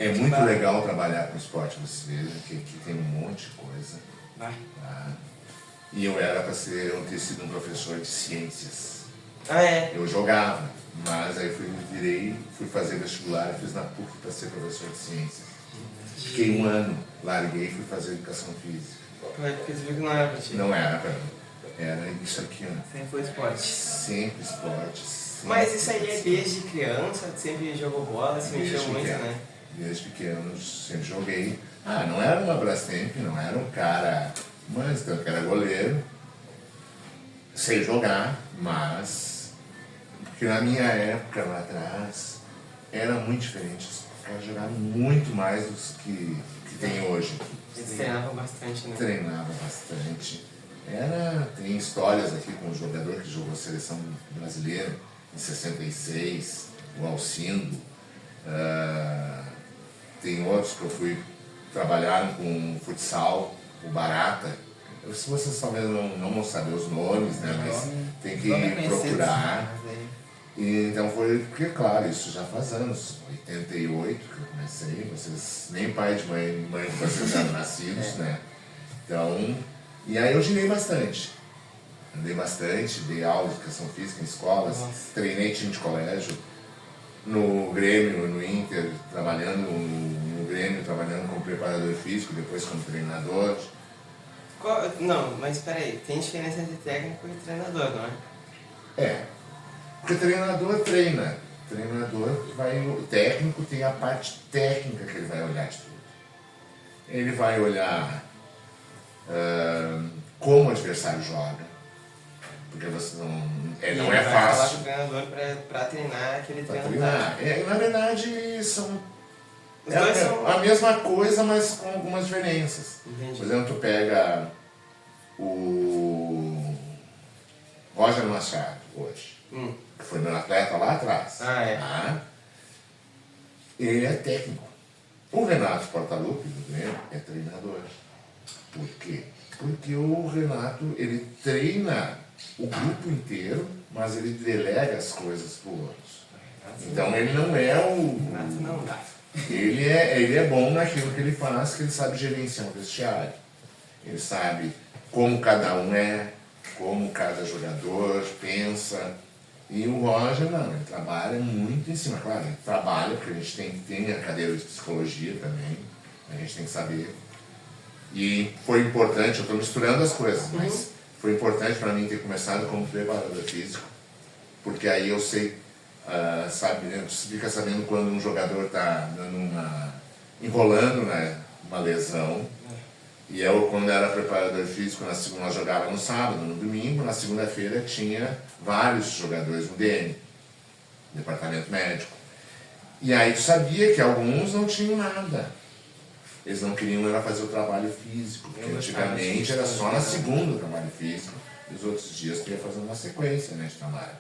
É muito legal trabalhar com esporte, você vê que aqui tem um monte de coisa. Vai. Tá? E eu era para ter sido um professor de ciências. Ah, é? Eu jogava, mas aí fui fazer vestibular, fiz na PUC para ser professor de ciências. Fiquei um ano, larguei e fui fazer educação física. Porque você viu que não era pra ti. Não era para mim. Era isso aqui, ó. Sempre foi esporte. Sempre esporte. Sempre Mas isso aí é desde criança? Tu sempre jogou bola, se mexeu muito, né? Desde pequeno sempre joguei. Não era uma Brastemp, não era um cara, mas tanto que era goleiro. Sei jogar, mas porque na minha época lá atrás era muito diferente. Os caras jogavam muito mais do que tem hoje. Eles treinavam bastante, né? Treinava bastante. Tem histórias aqui com um jogador que jogou a seleção brasileira em 66, o Alcindo. Tem outros que eu fui trabalhar com futsal, o Barata. Se vocês talvez não vão saber os nomes, né? Mas tem que procurar. E então foi, porque claro, isso já faz anos, 88 que eu comecei, vocês, nem pai de mãe de vocês eram nascidos, né? Então, e aí eu girei bastante. Andei bastante, dei aula de educação física em escolas, treinei time de colégio, no Grêmio, no Inter, trabalhando no Grêmio, trabalhando como preparador físico, depois como treinador. Não, mas peraí, tem diferença entre técnico e treinador, não é? Porque treinador treina. O técnico tem a parte técnica que ele vai olhar de tudo. Ele vai olhar como o adversário joga, porque você não é fácil. Falar com o treinador para treinar aquele treinador. Na verdade, são são a mesma coisa, mas com algumas diferenças. Entendi. Por exemplo, tu pega o Roger Machado hoje, que foi meu atleta lá atrás. Ele é técnico. O Renato Portaluppi, do Grêmio, é treinador. Por quê? Porque o Renato, ele treina o grupo inteiro, mas ele delega as coisas para o outro. Então ele não é Renato não dá. Ele é bom naquilo que ele faz, que ele sabe gerenciar um vestiário. Ele sabe como cada um é, como cada jogador pensa. E o Roger não, ele trabalha muito em cima. Claro, ele trabalha, porque a gente tem a cadeira de psicologia também, a gente tem que saber. E foi importante, eu estou misturando as coisas, mas foi importante para mim ter começado como preparador físico, porque aí eu sei, sabe, né, você fica sabendo quando um jogador está enrolando, né, uma lesão. E eu, quando era preparador físico, nós jogávamos no sábado, no domingo, na segunda-feira tinha vários jogadores no DM, departamento médico. E aí tu sabia que alguns não tinham nada. Eles não queriam era fazer o trabalho físico, porque antigamente era só na segunda o trabalho físico, e os outros dias tu ia fazer uma sequência, né, de trabalho.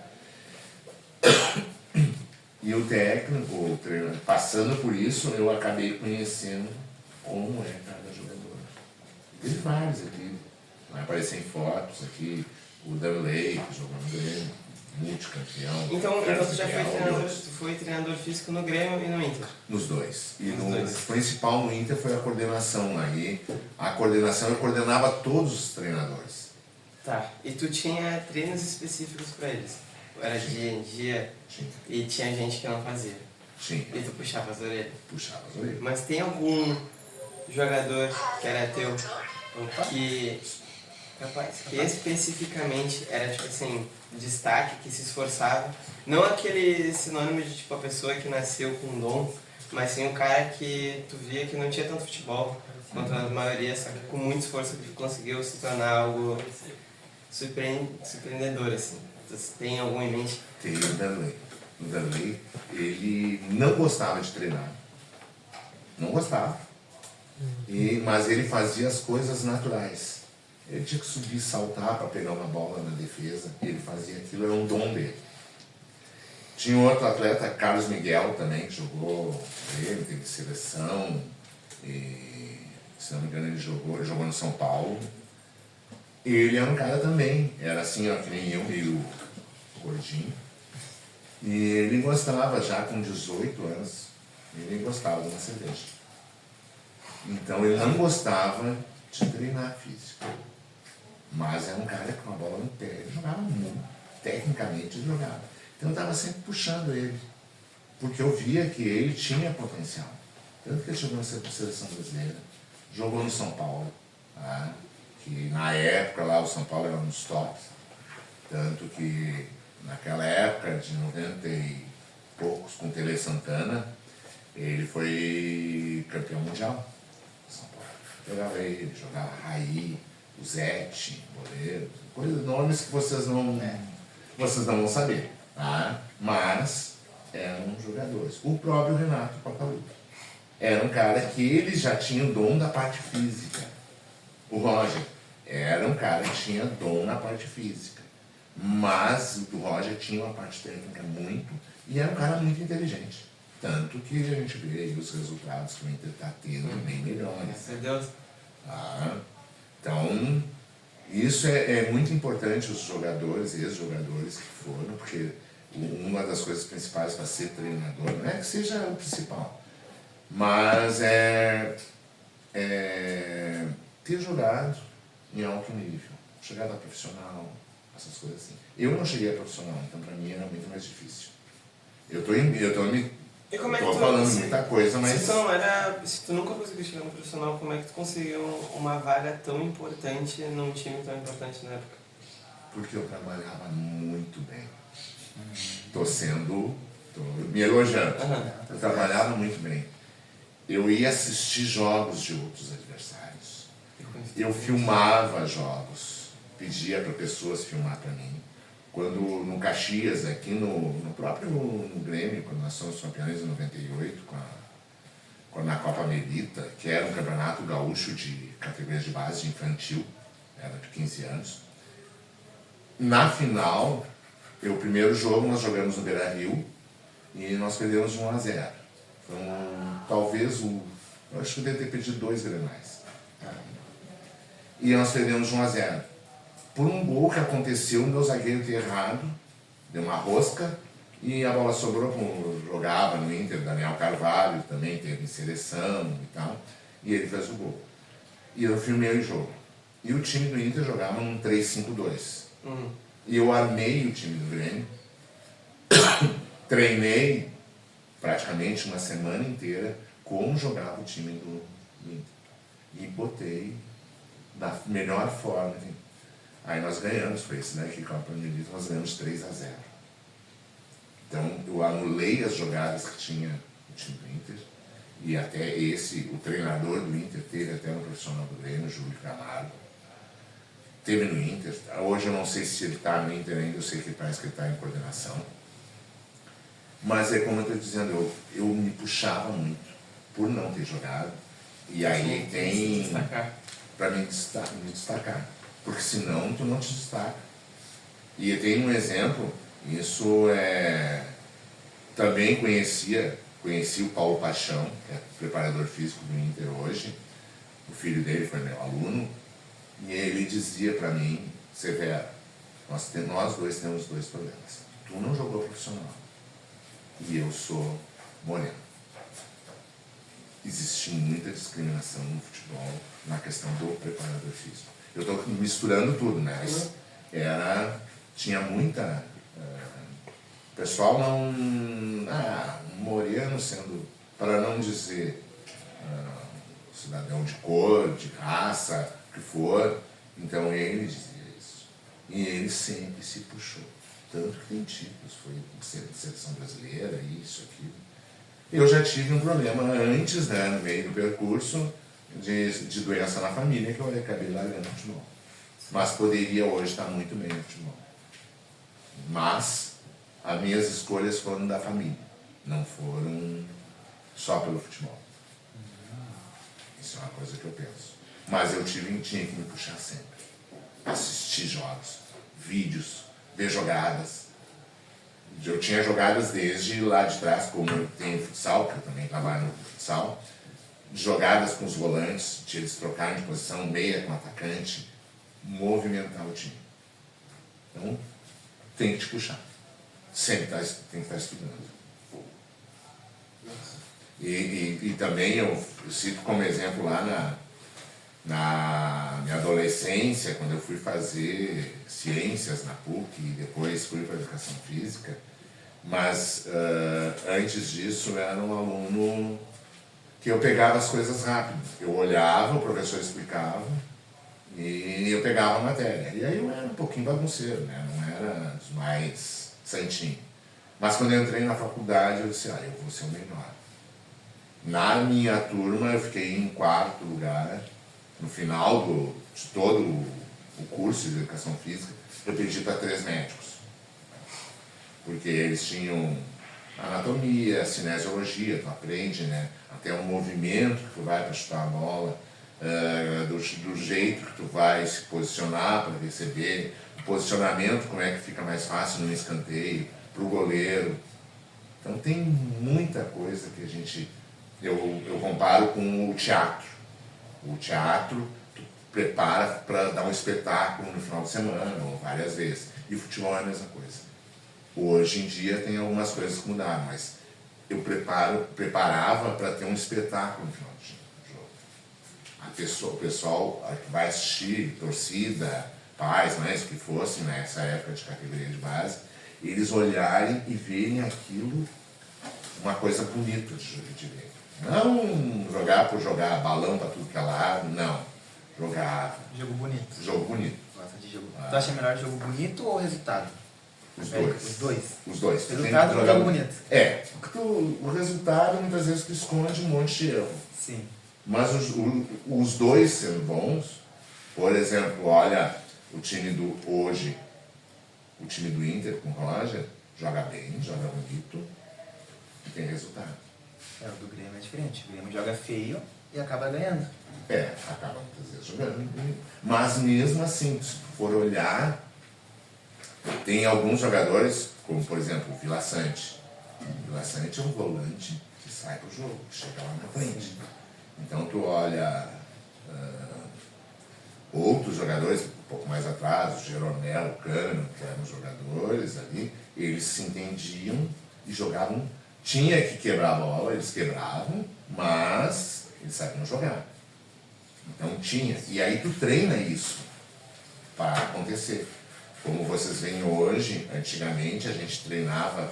E o técnico, o treinador, passando por isso, eu acabei conhecendo como é cada jogador. Teve vários aqui, vai aparecer em fotos aqui, o Danley, que jogou no Grêmio, multicampeão. Então tu foi treinador físico no Grêmio e no Inter? Nos dois. E o principal no Inter foi a coordenação. Aí a coordenação eu coordenava todos os treinadores. Tá, e tu tinha treinos específicos para eles? Era dia em dia? Tinha. E tinha gente que não fazia? Tinha. E tu puxava as orelhas? Puxava as orelhas. Mas tem algum jogador que era teu que especificamente era tipo assim, destaque, que se esforçava, não aquele sinônimo de tipo a pessoa que nasceu com dom, mas sim o cara que tu via que não tinha tanto futebol quanto a maioria, só que com muito esforço ele conseguiu se tornar algo surpreendedor, assim. Você tem algum em mente? Tem o Danley. O Danley, ele não gostava de treinar. Não gostava. Mas ele fazia as coisas naturais. Ele tinha que subir e saltar para pegar uma bola na defesa. Ele fazia aquilo, era um dom dele. Tinha um outro atleta, Carlos Miguel, também, que jogou, ele teve seleção. E, se não me engano, ele jogou no São Paulo. Ele era um cara também, era assim, ó, que nem eu, meio gordinho. E ele gostava, já com 18 anos, ele gostava de uma cerveja. Então ele não gostava de treinar físico. Mas era um cara com a bola no pé, ele jogava muito, tecnicamente ele jogava. Então eu estava sempre puxando ele, porque eu via que ele tinha potencial. Tanto que ele chegou na seleção brasileira, jogou no São Paulo, tá? Que na época lá o São Paulo era um dos tops. Tanto que naquela época de 90 e poucos, com o Tele Santana, ele foi campeão mundial. São Paulo. Jogava ele, jogava Raí, o Zete, goleiro, nomes que vocês não vão saber, tá? Mas eram jogadores. O próprio Renato Portaluppi era um cara que ele já tinha o dom da parte física. O Roger era um cara que tinha dom na parte física, mas o Roger tinha uma parte técnica muito, e era um cara muito inteligente. Tanto que a gente vê aí os resultados que o Inter está tendo bem melhores. Meu Deus. Ah, então, isso é muito importante, os jogadores e ex-jogadores que foram, porque uma das coisas principais para ser treinador, não é que seja o principal, mas ter jogado em alto nível, chegada profissional, essas coisas assim. Eu não cheguei a profissional, então para mim era muito mais difícil. Eu tô E como é que tu, falando muita coisa, mas... Se tu nunca conseguiu chegar no profissional, como é que tu conseguiu uma vaga tão importante num time tão importante na época? Porque eu trabalhava muito bem. Tô me elogiando. Eu trabalhava muito bem. Eu ia assistir jogos de outros adversários. Eu filmava jogos. Pedia para pessoas filmar para mim. Quando no Caxias, aqui no próprio no Grêmio, quando nós somos campeões em 98, na Copa Melita, que era um campeonato gaúcho de categorias de base, de infantil, era de 15 anos. Na final, o primeiro jogo nós jogamos no Beira-Rio e nós perdemos de 1-0. Foi talvez eu acho que eu devo ter perdido 2 grenais. E nós perdemos de 1-0. Por um gol que aconteceu, o meu zagueiro ter errado, deu uma rosca, e a bola sobrou como jogava no Inter, Daniel Carvalho, também teve em seleção e tal, e ele fez o gol. E eu filmei o jogo. E o time do Inter jogava num 3-5-2. E eu armei o time do Grêmio, treinei praticamente uma semana inteira como jogava o time do Inter. E botei da melhor forma. Aí nós ganhamos, foi esse daqui, Copa Melita, nós ganhamos 3-0. Então eu anulei as jogadas que tinha o time do Inter, e até o treinador do Inter teve até no profissional do Grêmio, Júlio Camargo, teve no Inter. Hoje eu não sei se ele está no Inter ainda, eu sei que parece que ele está em coordenação. Mas é como eu estou dizendo, eu me puxava muito por não ter jogado, e aí tem para me destacar. Porque senão tu não te destaca. E tem um exemplo, isso também conheci o Paulo Paixão, que é preparador físico do Inter hoje. O filho dele foi meu aluno, e ele dizia para mim: Severo, nós dois temos 2 problemas. Tu não jogou profissional e eu sou moreno. Existe muita discriminação no futebol na questão do preparador físico. Eu estou misturando tudo, né? Mas tinha muita... o pessoal não... moreno sendo, para não dizer cidadão de cor, de raça, o que for. Então ele dizia isso. E ele sempre se puxou. Tanto que tem títulos, foi seleção brasileira, isso, aquilo. Eu já tive um problema antes, né, no meio do percurso, de doença na família, que eu acabei largando o futebol. Mas poderia hoje estar muito bem no futebol. Mas as minhas escolhas foram da família, não foram só pelo futebol. Isso é uma coisa que eu penso. Mas eu tinha que me puxar sempre. Assistir jogos, vídeos, ver jogadas. Eu tinha jogadas desde lá de trás, como eu tenho futsal, porque eu também trabalho no futsal. Jogadas com os volantes, de eles trocarem de posição, meia com atacante, movimentar o time. Então, tem que te puxar. Sempre tem que estar estudando. E também eu cito como exemplo lá na minha adolescência, quando eu fui fazer ciências na PUC e depois fui para educação física, mas antes disso eu era um aluno que eu pegava as coisas rápido. Eu olhava, o professor explicava e eu pegava a matéria. E aí eu era um pouquinho bagunceiro, né? Não era dos mais santinho. Mas quando eu entrei na faculdade eu disse, eu vou ser o melhor. Na minha turma eu fiquei em 4º lugar. No final de todo o curso de educação física, eu pedi para 3 médicos. Porque eles tinham anatomia, cinesiologia, tu aprende, né? Até o movimento que tu vai para chutar a bola, do jeito que tu vai se posicionar para receber, o posicionamento, como é que fica mais fácil no escanteio, para o goleiro. Então tem muita coisa que eu comparo com o teatro. O teatro tu prepara para dar um espetáculo no final de semana ou várias vezes. E o futebol é a mesma coisa. Hoje em dia tem algumas coisas que mudaram, mas eu preparava para ter um espetáculo no final do jogo. O pessoal que vai assistir, torcida, pais, mães, que fossem nessa época de categoria de base, eles olharem e verem aquilo uma coisa bonita de ver. Não jogar por jogar, balão para tudo que é lado, não. Jogava. Jogo bonito. Jogo bonito. Gosta de jogo. Tu acha melhor jogo bonito ou resultado? Os dois. Os dois? Os dois. Resultado ou jogo bonito? Porque o resultado muitas vezes tu esconde um monte de erro. Sim. Mas os dois sendo bons, por exemplo, olha o time hoje, o time do Inter com o Roger, joga bem, joga bonito e tem resultado. O do Grêmio é diferente. O Grêmio joga feio e acaba ganhando. Acaba muitas vezes jogando. Mas mesmo assim, se tu for olhar, tem alguns jogadores, como por exemplo o Vila Sante. O Vila Sante é um volante que sai pro jogo, que chega lá na frente. Então tu olha outros jogadores, um pouco mais atrás, o Jeromel, o Cano, que eram jogadores ali, eles se entendiam e jogavam. Tinha que quebrar a bola, eles quebravam, mas eles sabiam jogar. Então tinha. E aí tu treina isso para acontecer. Como vocês veem hoje, antigamente a gente treinava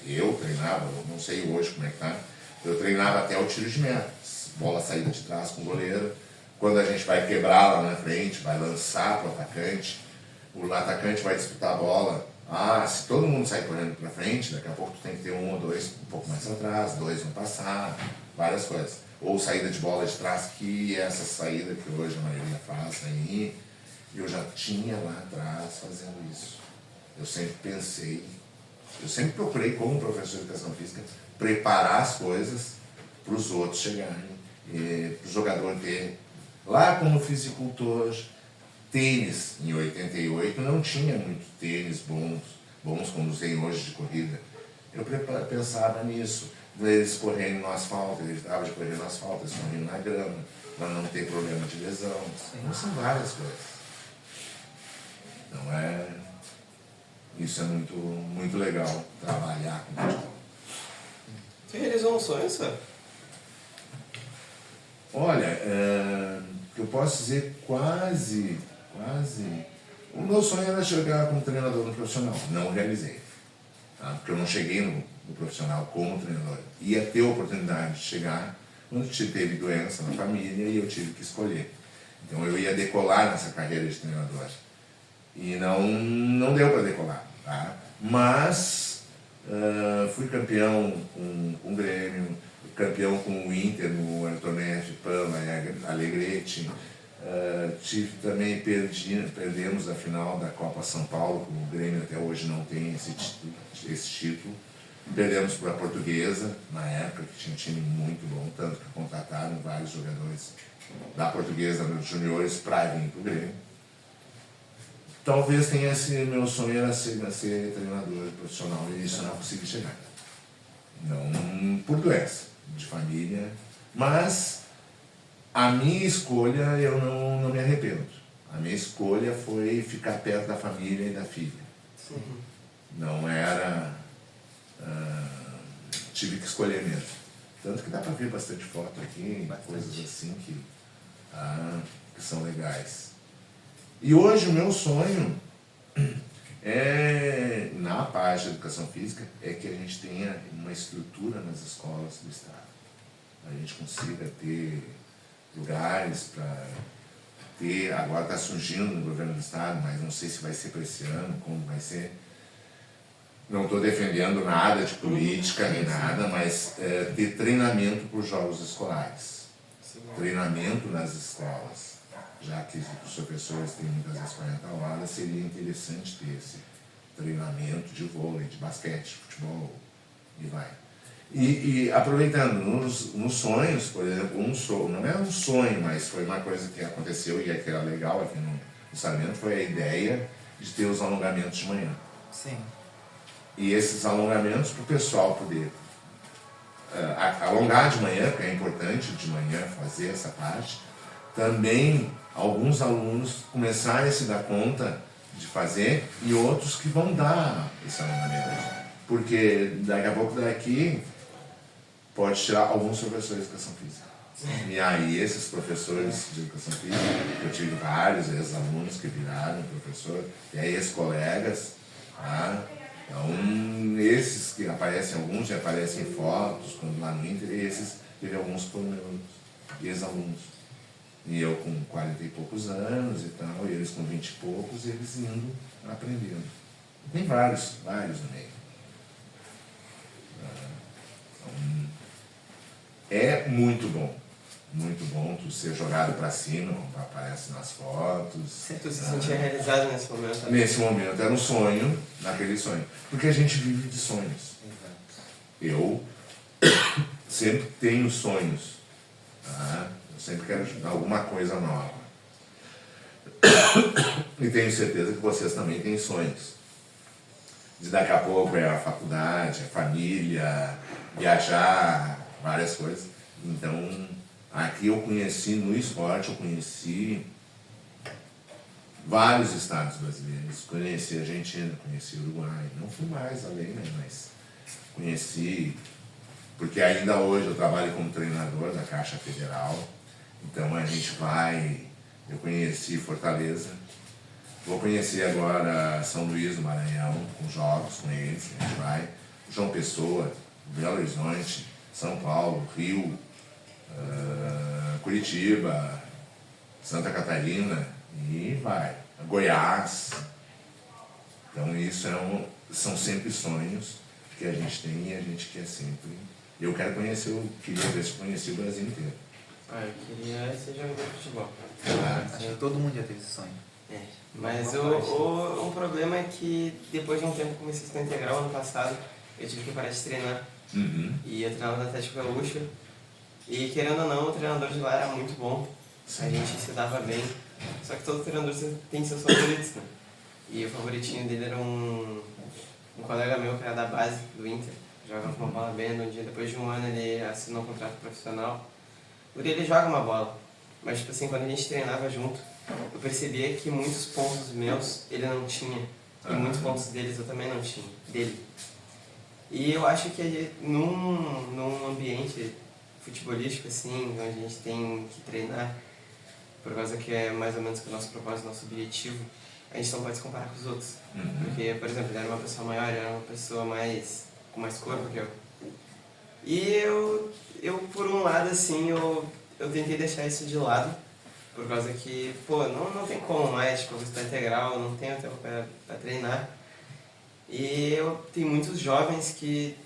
eu treinava, não sei hoje como é que tá, eu treinava até o tiro de meta, bola saída de trás com o goleiro. Quando a gente vai quebrar lá na frente, vai lançar para o atacante vai disputar a bola. Se todo mundo sair correndo para frente, daqui a pouco tu tem que ter 1 ou 2 um pouco mais atrás, 2 vão passar, várias coisas. Ou saída de bola de trás, que é essa saída que hoje a maioria faz aí, eu já tinha lá atrás fazendo isso. Eu sempre procurei, como professor de educação física, preparar as coisas para os outros chegarem, para o jogador ter. Lá como fisicultor, tênis, em 88, não tinha muito tênis bons como tem hoje de corrida. Eu pensava nisso, eles correndo no asfalto, eles evitavam de correr no asfalto, eles correndo na grama, para não ter problema de lesão. Então são várias coisas. Então isso é muito, muito legal, trabalhar com futebol. Você realizou um sonho, senhor? Olha, eu posso dizer quase. O meu sonho era chegar como treinador no profissional. Não realizei. Tá? Porque eu não cheguei no profissional como treinador. Ia ter a oportunidade de chegar quando teve doença na família e eu tive que escolher. Então eu ia decolar nessa carreira de treinador. E não deu para decolar. Tá? Mas fui campeão com o Grêmio, campeão com o Inter no Antonete, Pama e Alegrete. Também perdemos a final da Copa São Paulo, o Grêmio até hoje não tem esse título. Perdemos para a Portuguesa, na época, que tinha um time muito bom, tanto que contrataram vários jogadores da Portuguesa nos juniores para vir para o Grêmio. Talvez tenha meu sonho era ser treinador profissional e isso não consegui chegar. Não por doença de família, mas a minha escolha eu não me arrependo. A minha escolha foi ficar perto da família e da filha. Sim. Não era... tive que escolher mesmo. Tanto que dá para ver bastante foto aqui, Bastante. coisas assim que são legais. E hoje o meu sonho na parte de educação física, é que a gente tenha uma estrutura nas escolas do Estado. A gente consiga ter lugares para ter, agora está surgindo no governo do Estado, mas não sei se vai ser para esse ano, como vai ser. Não estou defendendo nada de política nem nada, mas ter treinamento para os jogos escolares. Treinamento nas escolas. Já que os professores têm muitas vezes 40 horas, seria interessante ter esse treinamento de vôlei, de basquete, de futebol, e vai. E aproveitando, nos sonhos, por exemplo, não é um sonho, mas foi uma coisa que aconteceu e que era legal aqui no Sarmento, foi a ideia de ter os alongamentos de manhã. Sim. E esses alongamentos para o pessoal poder alongar de manhã, que é importante de manhã fazer essa parte. Também alguns alunos começarem a se dar conta de fazer e outros que vão dar esse alongamento. Porque daqui a pouco daqui pode tirar alguns professores de educação física. E aí esses professores de educação física, eu tive vários ex-alunos que viraram professor, e aí ex-colegas, tá? Então, esses que aparecem, alguns já aparecem em fotos, quando lá no Inter, e esses, teve alguns que foram meus ex-alunos. E eu com 40 e poucos anos e tal, e eles com 20 e poucos, e eles indo aprendendo. Tem vários no meio. Então, é muito bom tu ser jogado para cima, como aparece nas fotos. Você se sentia realizado nesse momento? Nesse momento era um sonho, naquele sonho. Porque a gente vive de sonhos. Exato. Eu sempre tenho sonhos. Tá? Eu sempre quero alguma coisa nova. E tenho certeza que vocês também têm sonhos. De daqui a pouco é a faculdade, a família, viajar, várias coisas. Então, aqui eu conheci, no esporte, eu conheci vários estados brasileiros. Conheci a Argentina, conheci o Uruguai. Não fui mais além, né? Mas conheci, porque ainda hoje eu trabalho como treinador da Caixa Federal. Então a gente vai, eu conheci Fortaleza, vou conhecer agora São Luís do Maranhão, com jogos com eles, a gente vai, João Pessoa, Belo Horizonte, São Paulo, Rio, Curitiba, Santa Catarina e vai, Goiás. Então isso são sempre sonhos que a gente tem e a gente quer sempre. Eu quero conhecer, queria ver se conheci o Brasil inteiro. Eu queria ser jogador de futebol. Acho que todo mundo já teve esse sonho. Mas o problema é que depois de um tempo comecei a estudar integral ano passado, eu tive que parar de treinar. Uhum. E eu treinava no Atlético Gaúcho. E querendo ou não, o treinador de lá era muito bom. A gente se dava bem. Só que todo treinador tem seus favoritos, né? E o favoritinho dele era um colega meu que era da base do Inter. Jogava uma bola bem, um dia depois de um ano ele assinou um contrato profissional. Por ele joga uma bola. Mas tipo assim, quando a gente treinava junto, eu percebia que muitos pontos meus ele não tinha. E muitos pontos deles eu também não tinha. Dele. E eu acho que num ambiente futebolístico assim, onde a gente tem que treinar, por causa que é mais ou menos que o nosso propósito, nosso objetivo, a gente não pode se comparar com os outros. Porque, por exemplo, ele era uma pessoa maior, ele era uma pessoa com mais corpo que eu. E eu por um lado, assim, eu tentei deixar isso de lado, por causa que, pô, não tem como mais, tipo, eu vou estudar integral, não tenho tempo pra treinar. E tem muitos jovens que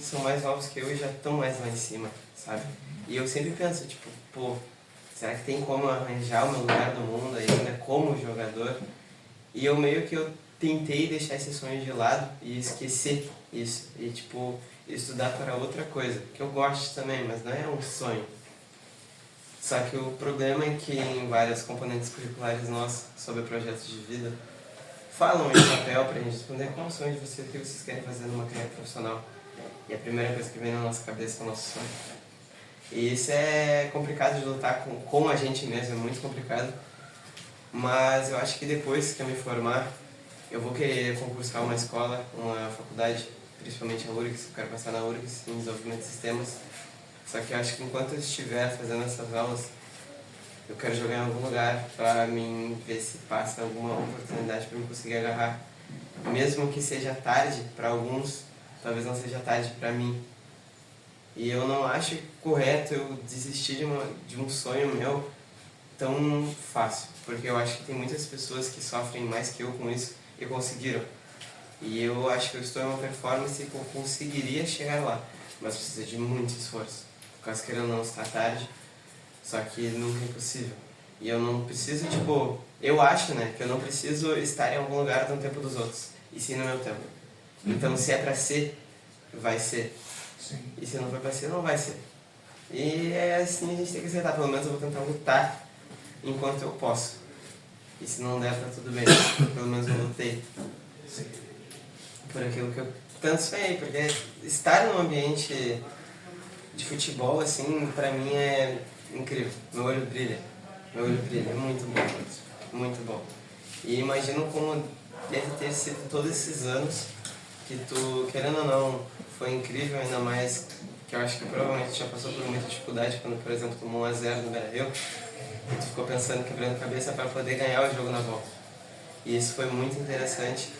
são mais novos que eu e já estão mais lá em cima, sabe? E eu sempre penso, tipo, pô, será que tem como arranjar o meu lugar no mundo ainda como jogador? E eu meio que eu tentei deixar esse sonho de lado e esquecer isso. E, tipo, estudar para outra coisa, que eu gosto também, mas não é um sonho. Só que o problema é que em vários componentes curriculares nossos sobre projetos de vida, falam em papel pra gente responder qual é o sonho de vocês, o que vocês querem fazer numa carreira profissional. E a primeira coisa que vem na nossa cabeça é o nosso sonho. E isso é complicado de lutar com a gente mesmo, é muito complicado. Mas eu acho que depois que eu me formar, eu vou querer concursar uma escola, uma faculdade, principalmente a URGS, eu quero passar na URGS em desenvolvimento de sistemas. Só que eu acho que enquanto eu estiver fazendo essas aulas, eu quero jogar em algum lugar para mim ver se passa alguma oportunidade para eu conseguir agarrar. Mesmo que seja tarde para alguns, talvez não seja tarde para mim. E eu não acho correto eu desistir de um sonho meu tão fácil, porque eu acho que tem muitas pessoas que sofrem mais que eu com isso e conseguiram. E eu acho que eu estou em uma performance que eu conseguiria chegar lá, mas precisa de muito esforço. Por causa que querendo não estar tarde, só que nunca é impossível. E eu não preciso, tipo, eu acho, né, que eu não preciso estar em algum lugar no tempo dos outros, e sim no meu tempo. Então, se é pra ser, vai ser. Sim. E se não for pra ser, não vai ser. E é assim, a gente tem que aceitar. Pelo menos eu vou tentar lutar enquanto eu posso. E se não der, tá tudo bem. Pelo menos eu lutei. Sim. Por aquilo que eu tanto sonhei. Porque estar num ambiente de futebol, assim, pra mim é incrível. Meu olho brilha. Meu olho brilha. É muito bom. Muito bom. E imagino como deve ter sido todos esses anos que tu, querendo ou não, foi incrível, ainda mais que eu acho que provavelmente já passou por muita dificuldade quando, por exemplo, tomou 1-0 no Beira-Rio e tu ficou pensando, quebrando a cabeça para poder ganhar o jogo na volta. E isso foi muito interessante.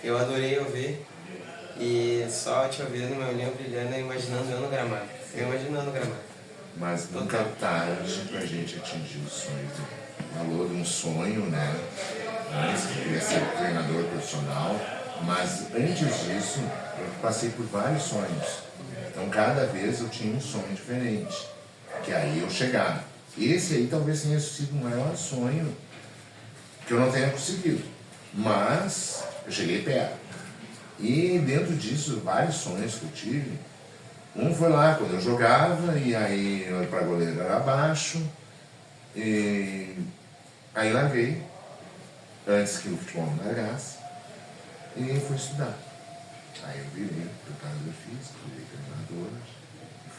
Eu adorei ouvir e só te ouvindo, meu olhinho brilhando e imaginando eu no gramado. Eu imaginando o gramado. Mas nunca é tarde pra gente atingir o sonho. O valor de um sonho, né? Antes eu queria ser treinador profissional, mas antes disso eu passei por vários sonhos. Então cada vez eu tinha um sonho diferente, que aí eu chegava. Esse aí talvez tenha sido o maior sonho que eu não tenha conseguido, mas eu cheguei perto. E dentro disso, vários sonhos que eu tive. Um foi lá quando eu jogava, e aí eu para goleiro era abaixo, e aí larguei, antes que o futebol me largasse, e fui estudar. Aí eu virei preparador físico, virei treinador,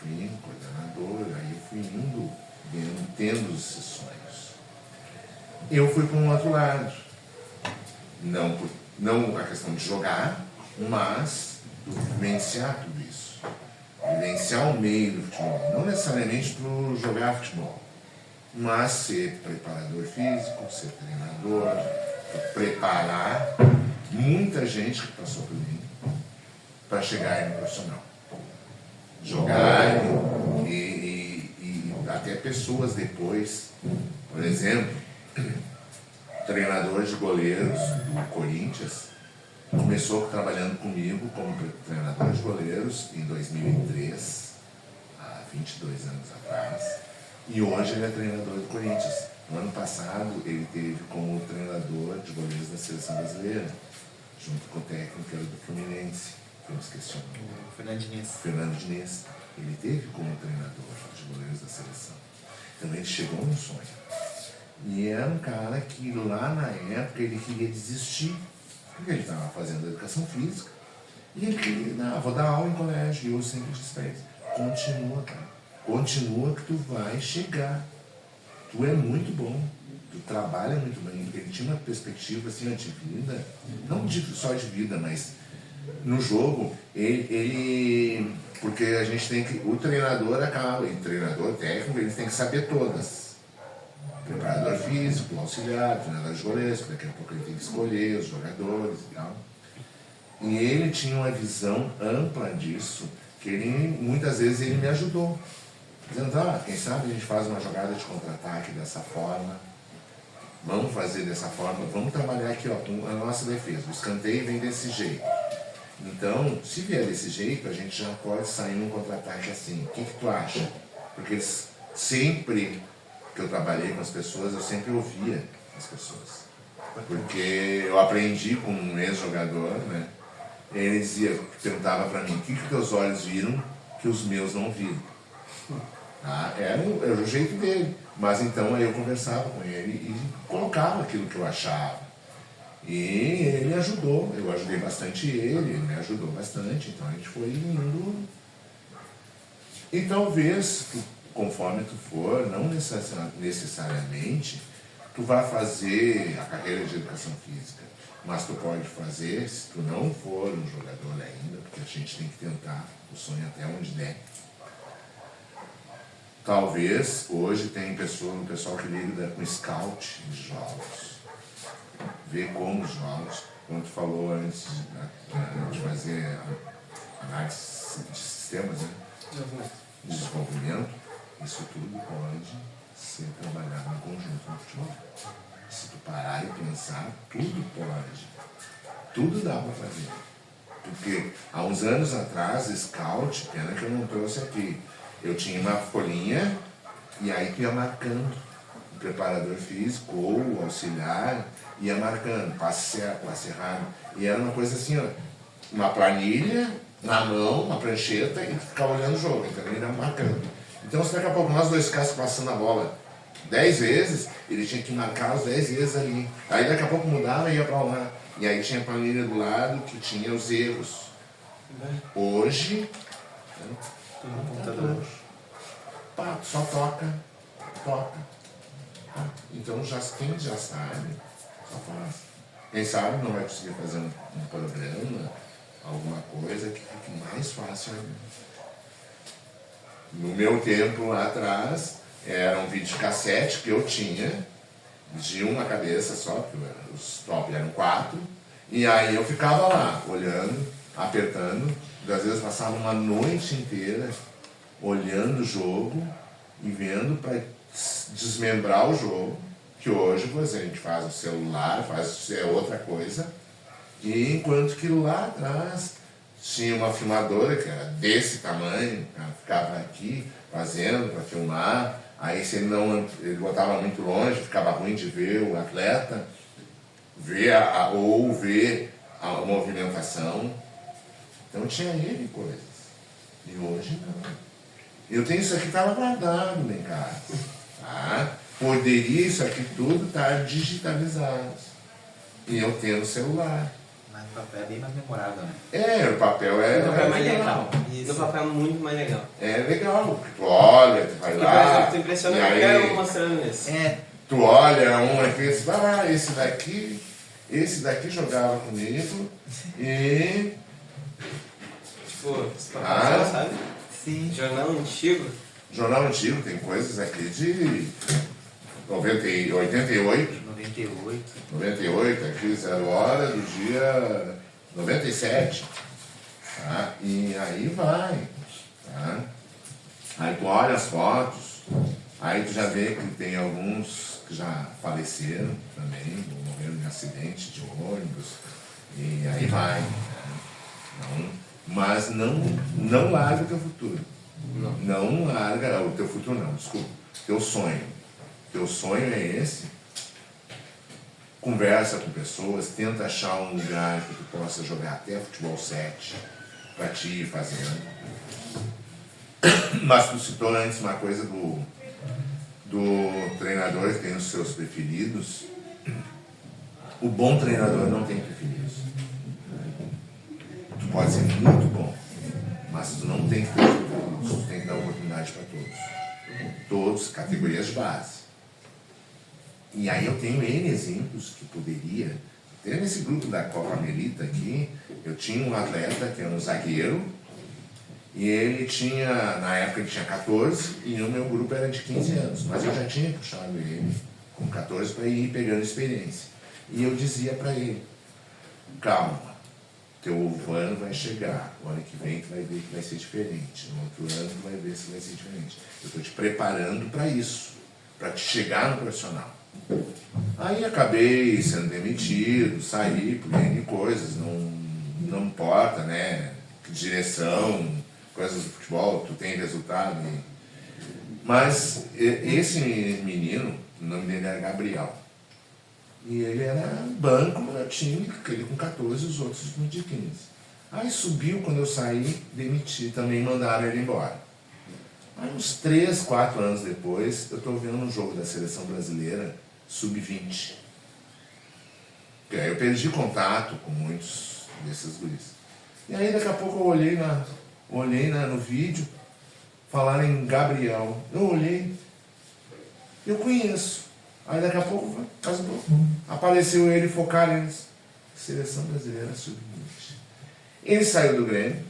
fui indo, coordenador, aí eu fui indo, tendo esses sonhos. Eu fui para um outro lado, não a questão de jogar, mas vivenciar tudo isso. Vivenciar o meio do futebol, não necessariamente para jogar futebol, mas ser preparador físico, ser treinador, preparar muita gente que passou por mim para chegar no profissional. Jogar e até pessoas depois, por exemplo, treinador de goleiros do Corinthians, começou trabalhando comigo como treinador de goleiros em 2003, há 22 anos atrás, e hoje ele é treinador do Corinthians. No ano passado ele teve como treinador de goleiros da seleção brasileira, junto com o técnico do Fluminense, que eu me esqueci o nome. Fernando Diniz. Ele teve como treinador de goleiros da seleção. Então ele chegou no sonho. E era um cara que lá na época ele queria desistir, porque ele estava fazendo educação física, e ele queria, não, vou dar aula em colégio. E eu sempre disse para ele, continua, cara. Continua que tu vai chegar. Tu é muito bom. Tu trabalha muito bem. Ele tinha uma perspectiva assim, de vida, não só de vida, mas no jogo, porque a gente tem que, o treinador acaba, o treinador técnico, ele tem que saber todas. Preparador físico, auxiliar, treinador de goleiros, daqui a pouco ele tem que escolher os jogadores e tal. E ele tinha uma visão ampla disso, que muitas vezes ele me ajudou. Dizendo, quem sabe a gente faz uma jogada de contra-ataque dessa forma, vamos fazer dessa forma, vamos trabalhar aqui com a nossa defesa, o escanteio vem desse jeito. Então, se vier desse jeito, a gente já pode sair num contra-ataque assim. O que tu acha? Porque eles sempre que eu trabalhei com as pessoas, eu sempre ouvia as pessoas. Porque eu aprendi com um ex-jogador, né? Ele dizia, perguntava para mim, o que teus olhos viram que os meus não viram? Era o jeito dele. Mas então aí eu conversava com ele e colocava aquilo que eu achava. E ele ajudou, eu ajudei bastante ele me ajudou bastante, então a gente foi indo. E talvez, conforme tu for, não necessariamente, tu vai fazer a carreira de educação física, mas tu pode fazer, se tu não for um jogador ainda, porque a gente tem que tentar o sonho até onde der, talvez hoje tem um pessoal que lida com scout de jogos, vê como os jogos, como tu falou antes de fazer análise de sistemas, né? De desenvolvimento, isso tudo pode ser trabalhado em conjunto no futebol. Se tu parar e pensar, tudo pode. Tudo dá para fazer. Porque há uns anos atrás, scout, pena que eu não trouxe aqui, eu tinha uma folhinha e aí tu ia marcando. O preparador físico ou o auxiliar ia marcando, passe certo, passe errado. E era uma coisa assim, ó, uma planilha na mão, uma prancheta e ficava olhando o jogo, então ele ia marcando. Então se daqui a pouco nós dois caras passando a bola 10 vezes, ele tinha que marcar os 10 vezes ali. Aí daqui a pouco mudava e ia pra lá. E aí tinha a planilha do lado que tinha os erros. Hoje, Tudo no computador. pá, só toca. Então quem já sabe, só faz. Quem sabe não vai conseguir fazer um programa, alguma coisa que fique mais fácil ainda. No meu tempo lá atrás, era um videocassete que eu tinha, de uma cabeça só, porque os top eram 4, e aí eu ficava lá, olhando, apertando, e às vezes passava uma noite inteira olhando o jogo e vendo para desmembrar o jogo, que hoje, por exemplo, a gente faz o celular, faz outra coisa, e enquanto que lá atrás tinha uma filmadora que era desse tamanho, ela ficava aqui fazendo para filmar, aí se ele botava muito longe, ficava ruim de ver o atleta, ver a movimentação. Então tinha N coisas. E hoje não. Eu tenho isso aqui, estava guardado lá em casa. Tá? Poderia isso aqui tudo estar digitalizado. E eu tendo celular. Mas o papel é bem mais memorável, né? O papel é. O papel é mais legal. Isso. No papel é muito mais legal. É legal, porque tu olha, tu vai Porque, lá. por exemplo, tu impressiona e qualquer aí, um mostrando isso. tu olha um aqui e diz, esse daqui jogava comigo e. Tipo, esse papel, sabe? Sim. Jornal antigo. Jornal antigo tem coisas aqui de 88, 98. aqui 0 hora do dia 97. Tá? E aí vai. Tá? Aí tu olha as fotos, aí tu já vê que tem alguns que já faleceram também, morreram em acidente de ônibus, e aí vai. Né? Mas não larga o teu futuro. Não larga o teu futuro, não, desculpa. Teu sonho. Teu sonho é esse. Conversa com pessoas, tenta achar um lugar que tu possa jogar até futebol 7 para ti ir fazendo. Mas tu citou antes uma coisa do treinador que tem os seus preferidos. O bom treinador não tem preferidos. Tu pode ser muito bom, mas tu não tem que ter preferidos. Tu tem que dar oportunidade para todos. Todos, categorias de base. E aí eu tenho N exemplos que poderia. Até nesse grupo da Copa Melita aqui, eu tinha um atleta que era um zagueiro, e ele tinha, na época ele tinha 14, e o meu grupo era de 15 anos. Mas eu já tinha puxado ele com 14 para ir pegando experiência. E eu dizia para ele, calma, teu ano vai chegar, o ano que vem tu vai ver que vai ser diferente, no outro ano tu vai ver se vai ser diferente. Eu estou te preparando para isso, para te chegar no profissional. Aí acabei sendo demitido, saí por N coisas, não importa, né? Direção, coisas do futebol, tu tem resultado. Mas esse menino, o nome dele era Gabriel. E ele era banco no meu time, ele com 14 e os outros com 15. Aí subiu, quando eu saí, demiti, também mandaram ele embora. Aí uns 3, 4 anos depois, eu estou vendo um jogo da seleção brasileira, sub-20. Aí eu perdi contato com muitos desses guris. E aí daqui a pouco eu olhei no vídeo, falaram em Gabriel. Eu olhei, eu conheço. Aí daqui a pouco apareceu ele focar eles. Seleção brasileira sub-20. Ele saiu do Grêmio,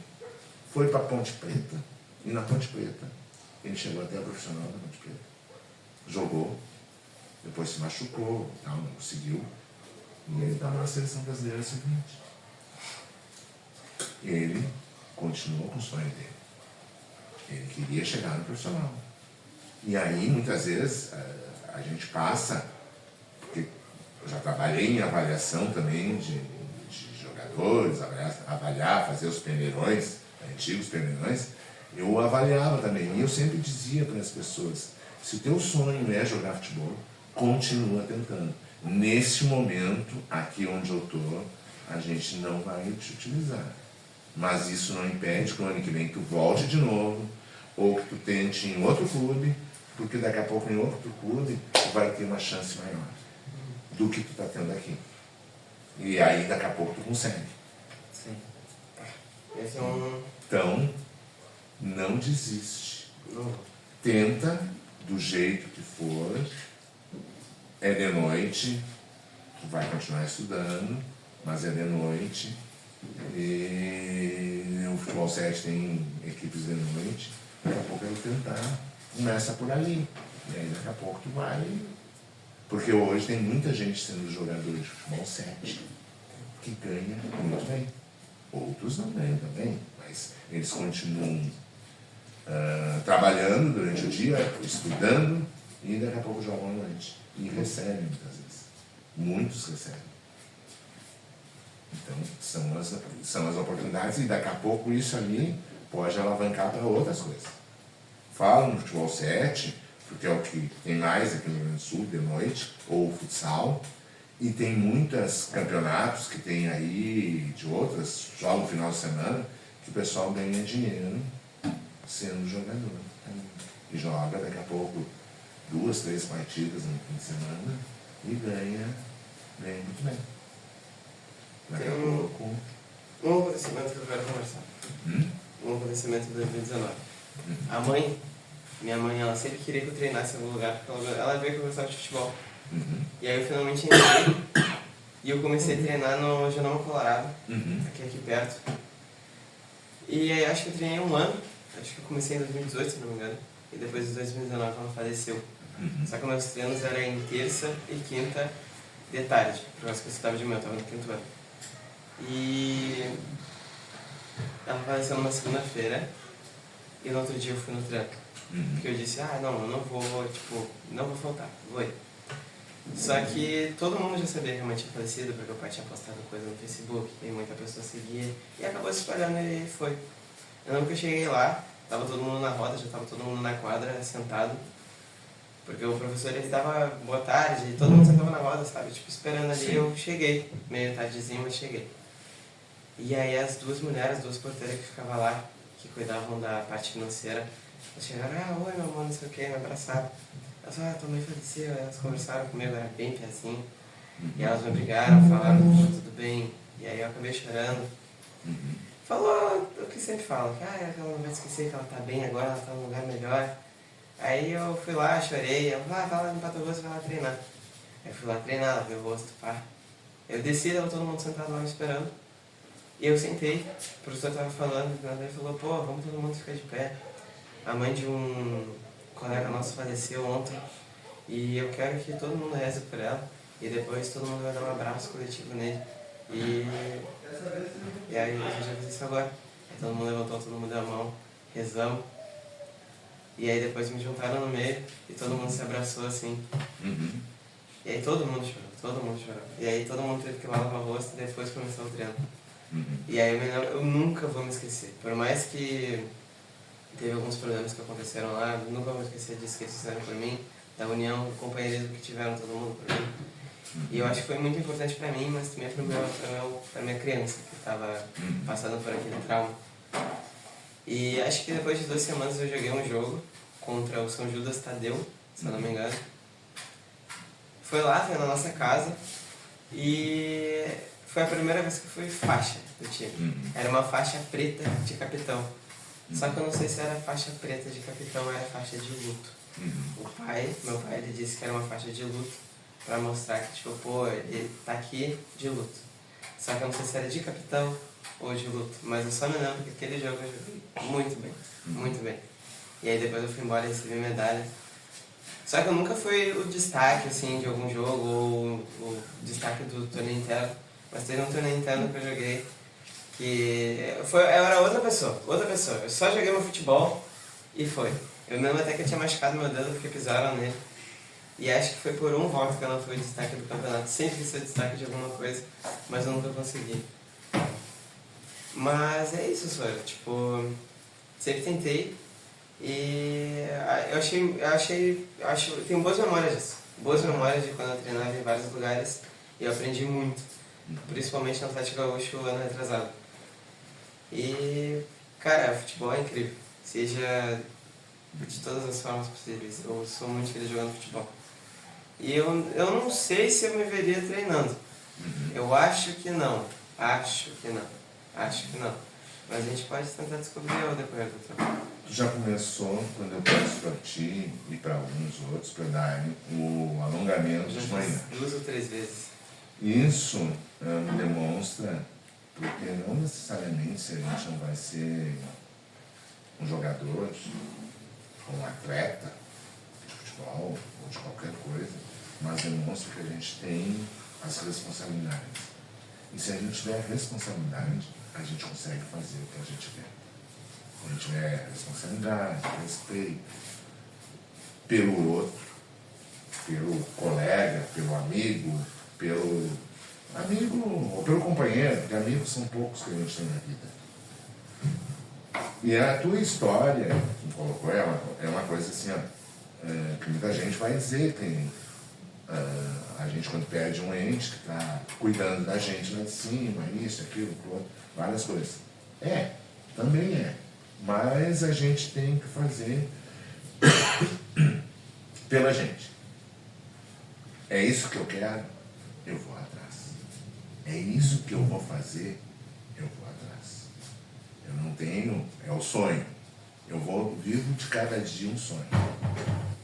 foi para Ponte Preta. E na Ponte Preta Ele chegou até a profissional da Ponte Preta. Jogou, depois se machucou, tal, não conseguiu. E ele estava na seleção brasileira sub-20. Ele continuou com o sonho dele. Ele queria chegar no profissional. E aí, muitas vezes, a gente passa, porque eu já trabalhei em avaliação também de jogadores, avaliar, fazer os peneirões, antigos peneirões, eu avaliava também. E eu sempre dizia para as pessoas, se o teu sonho é jogar futebol, continua tentando. Nesse momento, aqui onde eu estou, a gente não vai te utilizar. Mas isso não impede que o ano que vem tu volte de novo, ou que tu tente em outro clube, porque daqui a pouco em outro clube tu vai ter uma chance maior do que tu está tendo aqui. E aí daqui a pouco tu consegue. Sim. Esse é um... Então, não desiste. Não. Tenta do jeito que for. É de noite, tu vai continuar estudando, mas é de noite. E o Futebol 7 tem equipes de noite. Daqui a pouco eu vou tentar, começa por ali. E aí daqui a pouco tu vai. Porque hoje tem muita gente sendo jogador de Futebol 7 que ganha muito bem. Outros não ganham também, mas eles continuam trabalhando durante o dia, estudando, e daqui a pouco jogam à noite. E recebem muitas vezes. Muitos recebem. Então, são as oportunidades, e daqui a pouco isso ali pode alavancar para outras coisas. Falam no Futebol 7, porque é o que tem mais aqui no Rio Grande do Sul, de noite, ou futsal, e tem muitos campeonatos que tem aí, de outras, só no final de semana, que o pessoal ganha dinheiro sendo jogador. E joga daqui a pouco 2, 3 partidas no fim de semana e ganha muito bem. Daqui a pouco. Um acontecimento que eu quero conversar. Um acontecimento de 2019. A mãe, minha mãe, ela sempre queria que eu treinasse em algum lugar, porque ela vê que eu gostava de futebol. E aí eu finalmente entrei e eu comecei a treinar no Genoma Colorado, aqui perto. E aí acho que eu treinei um ano, acho que eu comecei em 2018, se não me engano, e depois em 2019 ela faleceu. Só que meus treinos eram em terça e quinta de tarde, por causa que eu estudava de manhã, eu estava no 5º ano. E ela faleceu numa segunda-feira e no outro dia eu fui no treino. Porque eu disse, não, eu não vou, não vou faltar, vou ir. Só que todo mundo já sabia que a mãe tinha falecido, porque o pai tinha postado coisa no Facebook, e muita pessoa seguia, e acabou se espalhando e foi. Eu lembro que eu cheguei lá, tava todo mundo na roda, já tava todo mundo na quadra, sentado, porque o professor ele dava boa tarde, e todo mundo sentava na roda, sabe, esperando ali. Eu cheguei, meio tardezinho, mas cheguei. E aí as duas mulheres, as duas porteiras que ficavam lá, que cuidavam da parte financeira, elas chegaram, oi meu amor, não sei o que, me abraçaram. Elas falaram, tua mãe faleceu, elas conversaram comigo, era bem piazinho. E elas me obrigaram, falaram que tudo bem. E aí eu acabei chorando. Falou o que sempre fala, que ela não vai esquecer que ela tá bem agora, ela tá num lugar melhor. Aí eu fui lá, chorei, ela falou, vai lá limpar teu rosto, vai lá treinar. Aí eu fui lá treinar, ela viu o rosto, pá. Eu desci, tava todo mundo sentado lá me esperando. E eu sentei, o professor tava falando, ele falou, pô, vamos todo mundo ficar de pé. A mãe de um colega nosso faleceu ontem e eu quero que todo mundo reze por ela e depois todo mundo vai dar um abraço coletivo nele. E aí a gente vai fazer isso agora. Aí todo mundo levantou, todo mundo deu a mão, rezamos. E aí depois me juntaram no meio e todo mundo se abraçou assim. E aí todo mundo chorou. E aí todo mundo teve que lavar o rosto e depois começou o treino. E aí eu nunca vou me esquecer. Por mais que teve alguns problemas que aconteceram lá, eu nunca vou esquecer disso que eles fizeram por mim, da união, do companheirismo que tiveram todo mundo por mim. E eu acho que foi muito importante pra mim, mas também pra minha criança, que estava passando por aquele trauma. E acho que depois de 2 semanas eu joguei um jogo contra o São Judas Tadeu, se eu não me engano. Foi na nossa casa e foi a primeira vez que eu fui faixa do time. Era uma faixa preta de capitão. Só que eu não sei se era faixa preta de capitão ou era faixa de luto. Meu pai, ele disse que era uma faixa de luto pra mostrar que, ele tá aqui de luto. Só que eu não sei se era de capitão ou de luto. Mas eu só me lembro que aquele jogo eu joguei muito bem, muito bem. E aí depois eu fui embora e recebi medalha. Só que eu nunca fui o destaque, assim, de algum jogo, ou o destaque do torneio interno. Mas teve um torneio interno que eu joguei, eu era outra pessoa. Eu só joguei meu futebol e foi. Eu mesmo até que eu tinha machucado meu dedo porque pisaram nele. E acho que foi por um voto que eu não fui o destaque do campeonato. Sempre quis ser destaque de alguma coisa, mas eu nunca consegui. Mas é isso, Sora. Tipo, sempre tentei e eu tenho boas memórias disso. Boas memórias de quando eu treinava em vários lugares e eu aprendi muito. Principalmente no Atlético Gaúcho, ano retrasado. E, cara, o futebol é incrível. Seja de todas as formas possíveis. Eu sou muito feliz jogando futebol. E eu não sei se eu me veria treinando. Eu acho que não. Acho que não. Mas a gente pode tentar descobrir ao decorrer do trabalho. Tu já começou, quando eu peço para ti e para alguns outros, para darem o alongamento de manhã. 2 ou 3 vezes. Isso demonstra, porque não necessariamente se a gente não vai ser um jogador, um atleta de futebol ou de qualquer coisa, mas demonstra que a gente tem as responsabilidades. E se a gente tiver responsabilidade, a gente consegue fazer o que a gente quer. Quando a gente tiver responsabilidade, respeito pelo outro, pelo colega, pelo amigo ou pelo companheiro, porque amigos são poucos que a gente tem na vida. E a tua história, que me colocou, é uma coisa assim, que muita gente vai dizer, tem a gente quando perde um ente que está cuidando da gente lá de cima, isso, aquilo, várias coisas. Também é. Mas a gente tem que fazer pela gente. É isso que eu quero, eu vou atrás. É isso que eu vou fazer, eu vou atrás. Eu não tenho, é o sonho. Vivo de cada dia um sonho.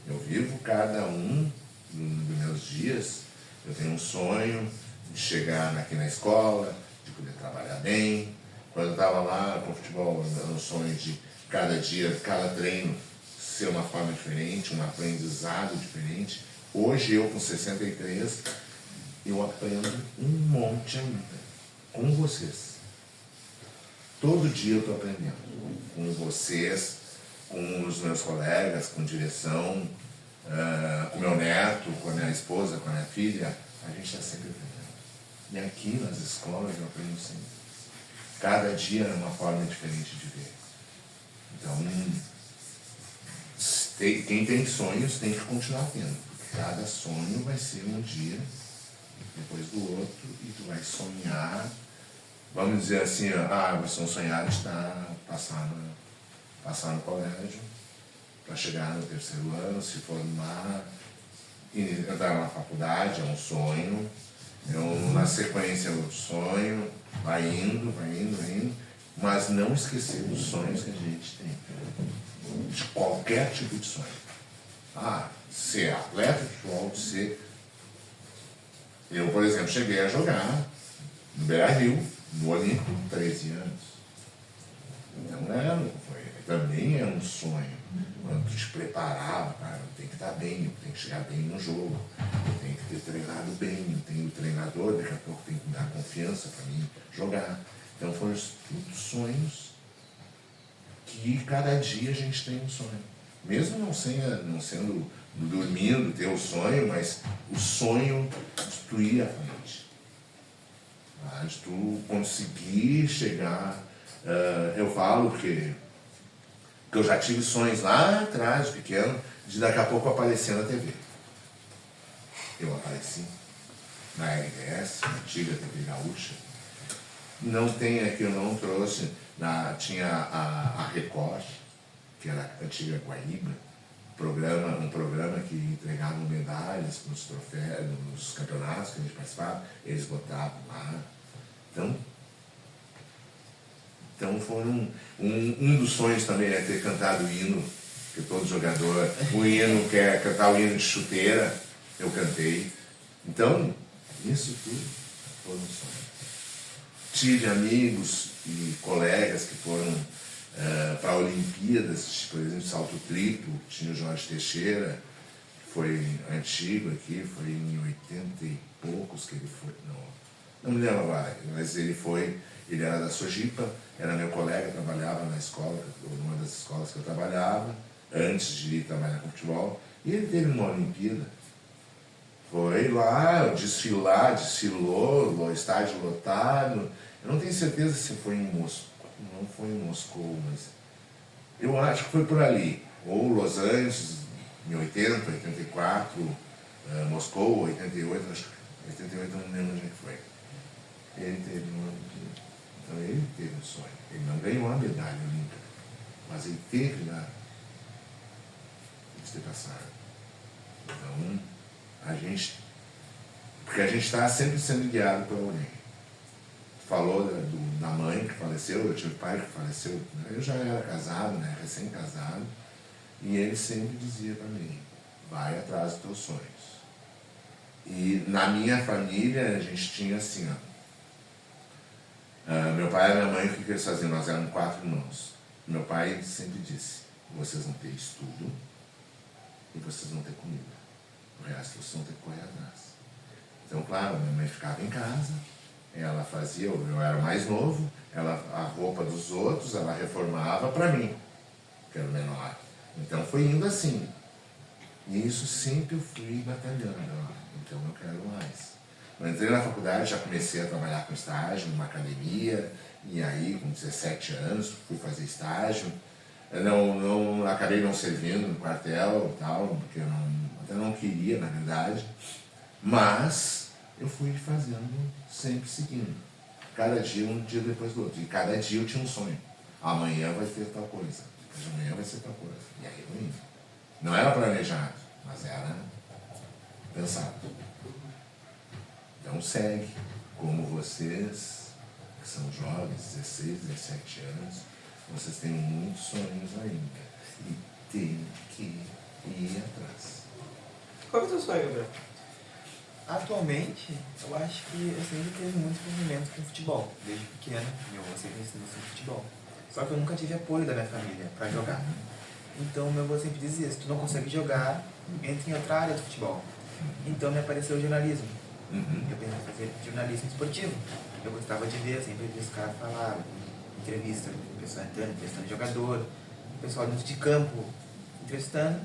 Eu vivo cada um dos meus dias, eu tenho um sonho de chegar aqui na escola, de poder trabalhar bem. Quando eu estava lá com o futebol, um sonho de cada dia, cada treino ser uma forma diferente, um aprendizado diferente. Hoje eu com 63, eu aprendo um monte ainda, com vocês. Todo dia eu estou aprendendo, com vocês, com os meus colegas, com direção, com meu neto, com a minha esposa, com a minha filha, a gente está sempre aprendendo. E aqui nas escolas eu aprendo sempre. Cada dia é uma forma diferente de ver. Então, quem tem sonhos tem que continuar tendo. Cada sonho vai ser um dia depois do outro e tu vai sonhar, vamos dizer assim, vai ser um sonhar de passar no colégio, para chegar no 3º ano, se formar, entrar na faculdade, é um sonho, na sequência é outro sonho, vai indo, mas não esquecer dos sonhos que a gente tem, de qualquer tipo de sonho. Ser atleta de futebol, eu, por exemplo, cheguei a jogar no Beira-Rio, no Olímpico, 13 anos. Então também é um sonho. Quando tu te preparava, cara, tem que estar bem, tem que chegar bem no jogo, tem que ter treinado bem, tem o treinador, daqui a pouco tem que dar confiança para mim jogar. Então foram tudo sonhos que cada dia a gente tem um sonho. Mesmo não sendo dormindo, ter o sonho, mas o sonho de tu ir à frente. De tu conseguir chegar. Eu falo que eu já tive sonhos lá atrás, pequeno, de daqui a pouco aparecer na TV. Eu apareci na RBS, na antiga TV Gaúcha. Não tem aqui, eu não trouxe. Tinha a Record, que era a antiga Guaíba, um programa que entregava medalhas nos troféus, nos campeonatos que a gente participava, eles botavam lá. Então foram um dos sonhos também é ter cantado o hino, que todo jogador, o hino quer cantar o hino de chuteira, eu cantei. Então, isso tudo foram sonhos. Tive amigos e colegas que foram para Olimpíadas, por exemplo, salto triplo, tinha o Jorge Teixeira, que foi antigo aqui, foi em 80 e poucos que ele foi, não me lembro agora, mas ele era da Sojipa, era meu colega, trabalhava na escola, numa das escolas que eu trabalhava, antes de ir trabalhar com futebol, e ele teve uma Olimpíada. Foi lá, desfilou, estádio lotado. Eu não tenho certeza se foi em Moscou, não foi em Moscou, mas eu acho que foi por ali. Ou Los Angeles, em 80, 84, Moscou, 88, acho que 88 eu não lembro onde é que foi. Ele teve uma Olimpíada. Então ele teve um sonho. Ele não ganhou a medalha olímpica, mas ele teve lá de ter passado. Então, porque a gente está sempre sendo guiado por alguém. Falou da mãe que faleceu, eu tive pai que faleceu, né? Eu já era casado, né? Recém-casado, e ele sempre dizia para mim, vai atrás dos teus sonhos. E na minha família a gente tinha assim, meu pai e minha mãe, o que eles faziam? Nós éramos 4 irmãos. Meu pai sempre disse, vocês vão ter estudo e vocês vão ter comida. O resto vocês vão ter que correr atrás. Então, claro, minha mãe ficava em casa, ela fazia, eu era o mais novo, a roupa dos outros, ela reformava para mim, que era o menor. Então foi indo assim. E isso sempre eu fui batalhando. Então eu quero mais. Eu entrei na faculdade, já comecei a trabalhar com estágio numa academia, e aí com 17 anos fui fazer estágio. Eu acabei não servindo no quartel e tal, porque eu até não queria, na verdade, mas eu fui fazendo, sempre seguindo. Cada dia, um dia depois do outro. E cada dia eu tinha um sonho. Amanhã vai ser tal coisa, depois de amanhã vai ser tal coisa. E aí eu ia. Não era planejado, mas era pensado. Então segue, como vocês, que são jovens, 16, 17 anos, vocês têm muitos sonhos ainda. E tem que ir atrás. Qual é o teu sonho, Gabriel? Atualmente, eu acho que eu sempre tive muito envolvimento com futebol. Desde pequeno, meu avô sempre ensinou sobre futebol. Só que eu nunca tive apoio da minha família para jogar. Então, meu avô sempre dizia, se tu não consegue jogar, entra em outra área do futebol. Então, me apareceu o jornalismo. Eu pensei em fazer jornalismo esportivo. Eu gostava de ver, sempre vi os caras falar, entrevista, o pessoal entrando, entrevistando jogador, o pessoal dentro de campo, entrevistando.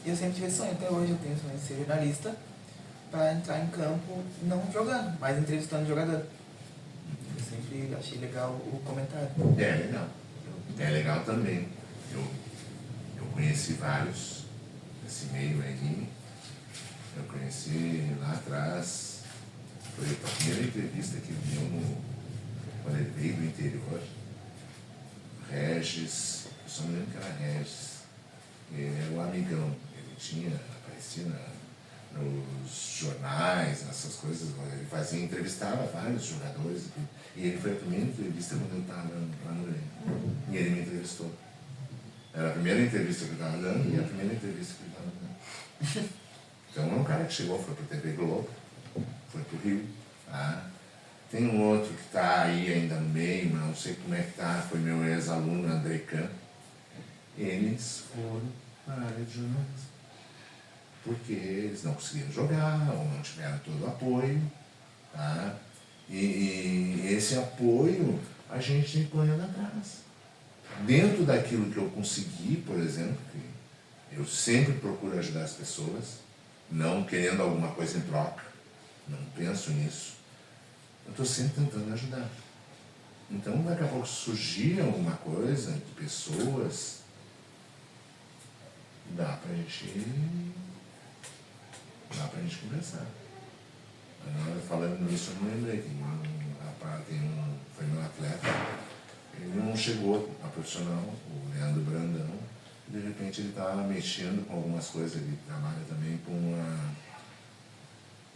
E eu sempre tive esse sonho, até hoje eu tenho sonho de ser jornalista, para entrar em campo, não jogando, mas entrevistando o jogador. Eu sempre achei legal o comentário. É legal. É legal também. Eu conheci vários nesse meio aí. Eu conheci lá atrás. Foi a primeira entrevista que deu quando ele veio do interior. Regis, eu só me lembro que era Regis. Ele era um amigão. Ele aparecia nos jornais, nessas coisas. Ele fazia, entrevistava vários jogadores. E ele foi a primeira entrevista quando eu estava lá no Grêmio. E ele me entrevistou. Era a primeira entrevista que eu estava dando e a primeira entrevista que ele estava dando. Então é um cara que chegou, foi para a TV Globo, foi para o Rio. Tá? Tem um outro que está aí ainda no meio, mas não sei como é que está, foi meu ex-aluno André Kahn. Eles foram para a área de jornalismo. Porque eles não conseguiram jogar, ou não tiveram todo o apoio. Tá? E esse apoio a gente põe atrás. Dentro daquilo que eu consegui, por exemplo, que eu sempre procuro ajudar as pessoas, não querendo alguma coisa em troca, não penso nisso, eu estou sempre tentando ajudar. Então, daqui a pouco surgir alguma coisa de pessoas, dá pra gente conversar. Agora, falando nisso, eu não lembrei que foi meu atleta, ele não chegou a profissional, o Leandro Brandão, e de repente ele estava mexendo com algumas coisas, ele trabalha também com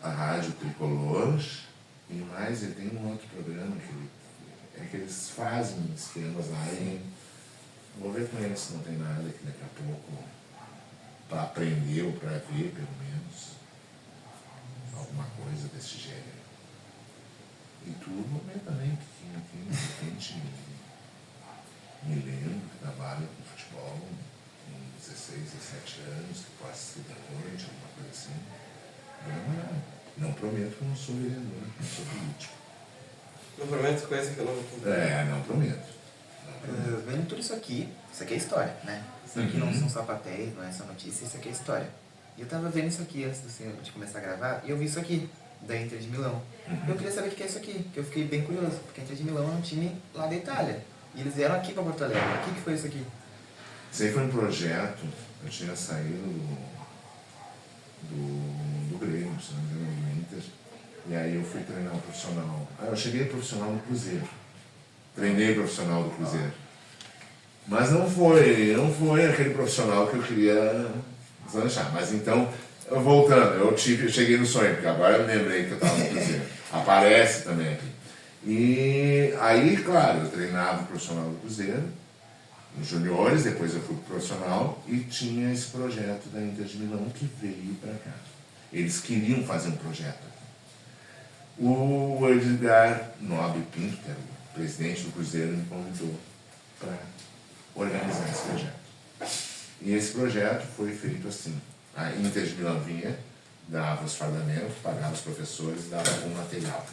a Rádio Tricolor, e mais, ele tem um outro programa que eles fazem esquemas lá, e vou ver com eles se não tem nada que daqui a pouco, para aprender ou para ver pelo menos, alguma coisa desse gênero. E tu vou ver também, que de repente me lembro que trabalha com futebol com 16, 17 anos, que pode ser da noite, alguma coisa assim. Não prometo que eu não sou vereador, não sou político. Não prometo coisa que eu não vou cumprir. Não prometo. Vendo tudo isso aqui é história, né? Isso aqui não são só papéis, não é só notícia, isso aqui é história. E eu tava vendo isso aqui antes de começar a gravar, e eu vi isso aqui, da Inter de Milão. Eu queria saber o que é isso aqui, que eu fiquei bem curioso, porque a Inter de Milão é um time lá da Itália. E eles vieram aqui pra Porto Alegre. O que foi isso aqui? Isso aí foi um projeto, eu tinha saído do Grêmio, se não me engano, do Inter, e aí eu fui treinar o profissional. Eu cheguei profissional no Cruzeiro, treinei profissional do Cruzeiro. Mas não foi aquele profissional que eu queria deslanchar. Mas então, voltando, eu cheguei no sonho, porque agora eu me lembrei que eu estava no Cruzeiro. Aparece também aqui. E aí, claro, eu treinava o profissional do Cruzeiro, nos juniores, depois eu fui pro profissional e tinha esse projeto da Inter de Milão que veio para cá. Eles queriam fazer um projeto aqui. O Edgar Nobre Pinto, que era o presidente do Cruzeiro, me convidou para organizar esse projeto. E esse projeto foi feito assim. A Inter de Milão vinha, dava os fardamentos, pagava os professores, dava algum material.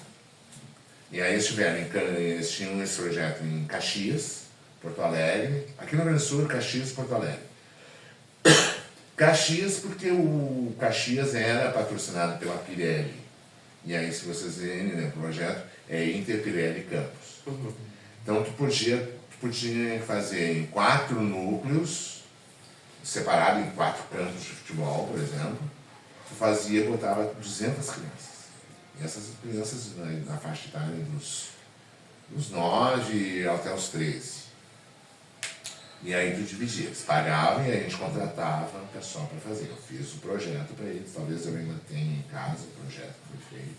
E aí eles tinham esse projeto em Caxias, Porto Alegre, aqui no Rio Grande do Sul, Caxias e Porto Alegre. Caxias porque o Caxias era patrocinado pela Pirelli. E aí, se vocês verem, né, o projeto é Inter Pirelli Campos. Então tu podia fazer em 4 núcleos, separado em 4 campos de futebol, por exemplo. Tu botava 200 crianças. E essas crianças na faixa etária dos 9 até os 13. E aí tu dividia, eles pagavam e aí a gente contratava o pessoal para fazer. Eu fiz o projeto para eles, talvez eu ainda tenha em casa o projeto que foi feito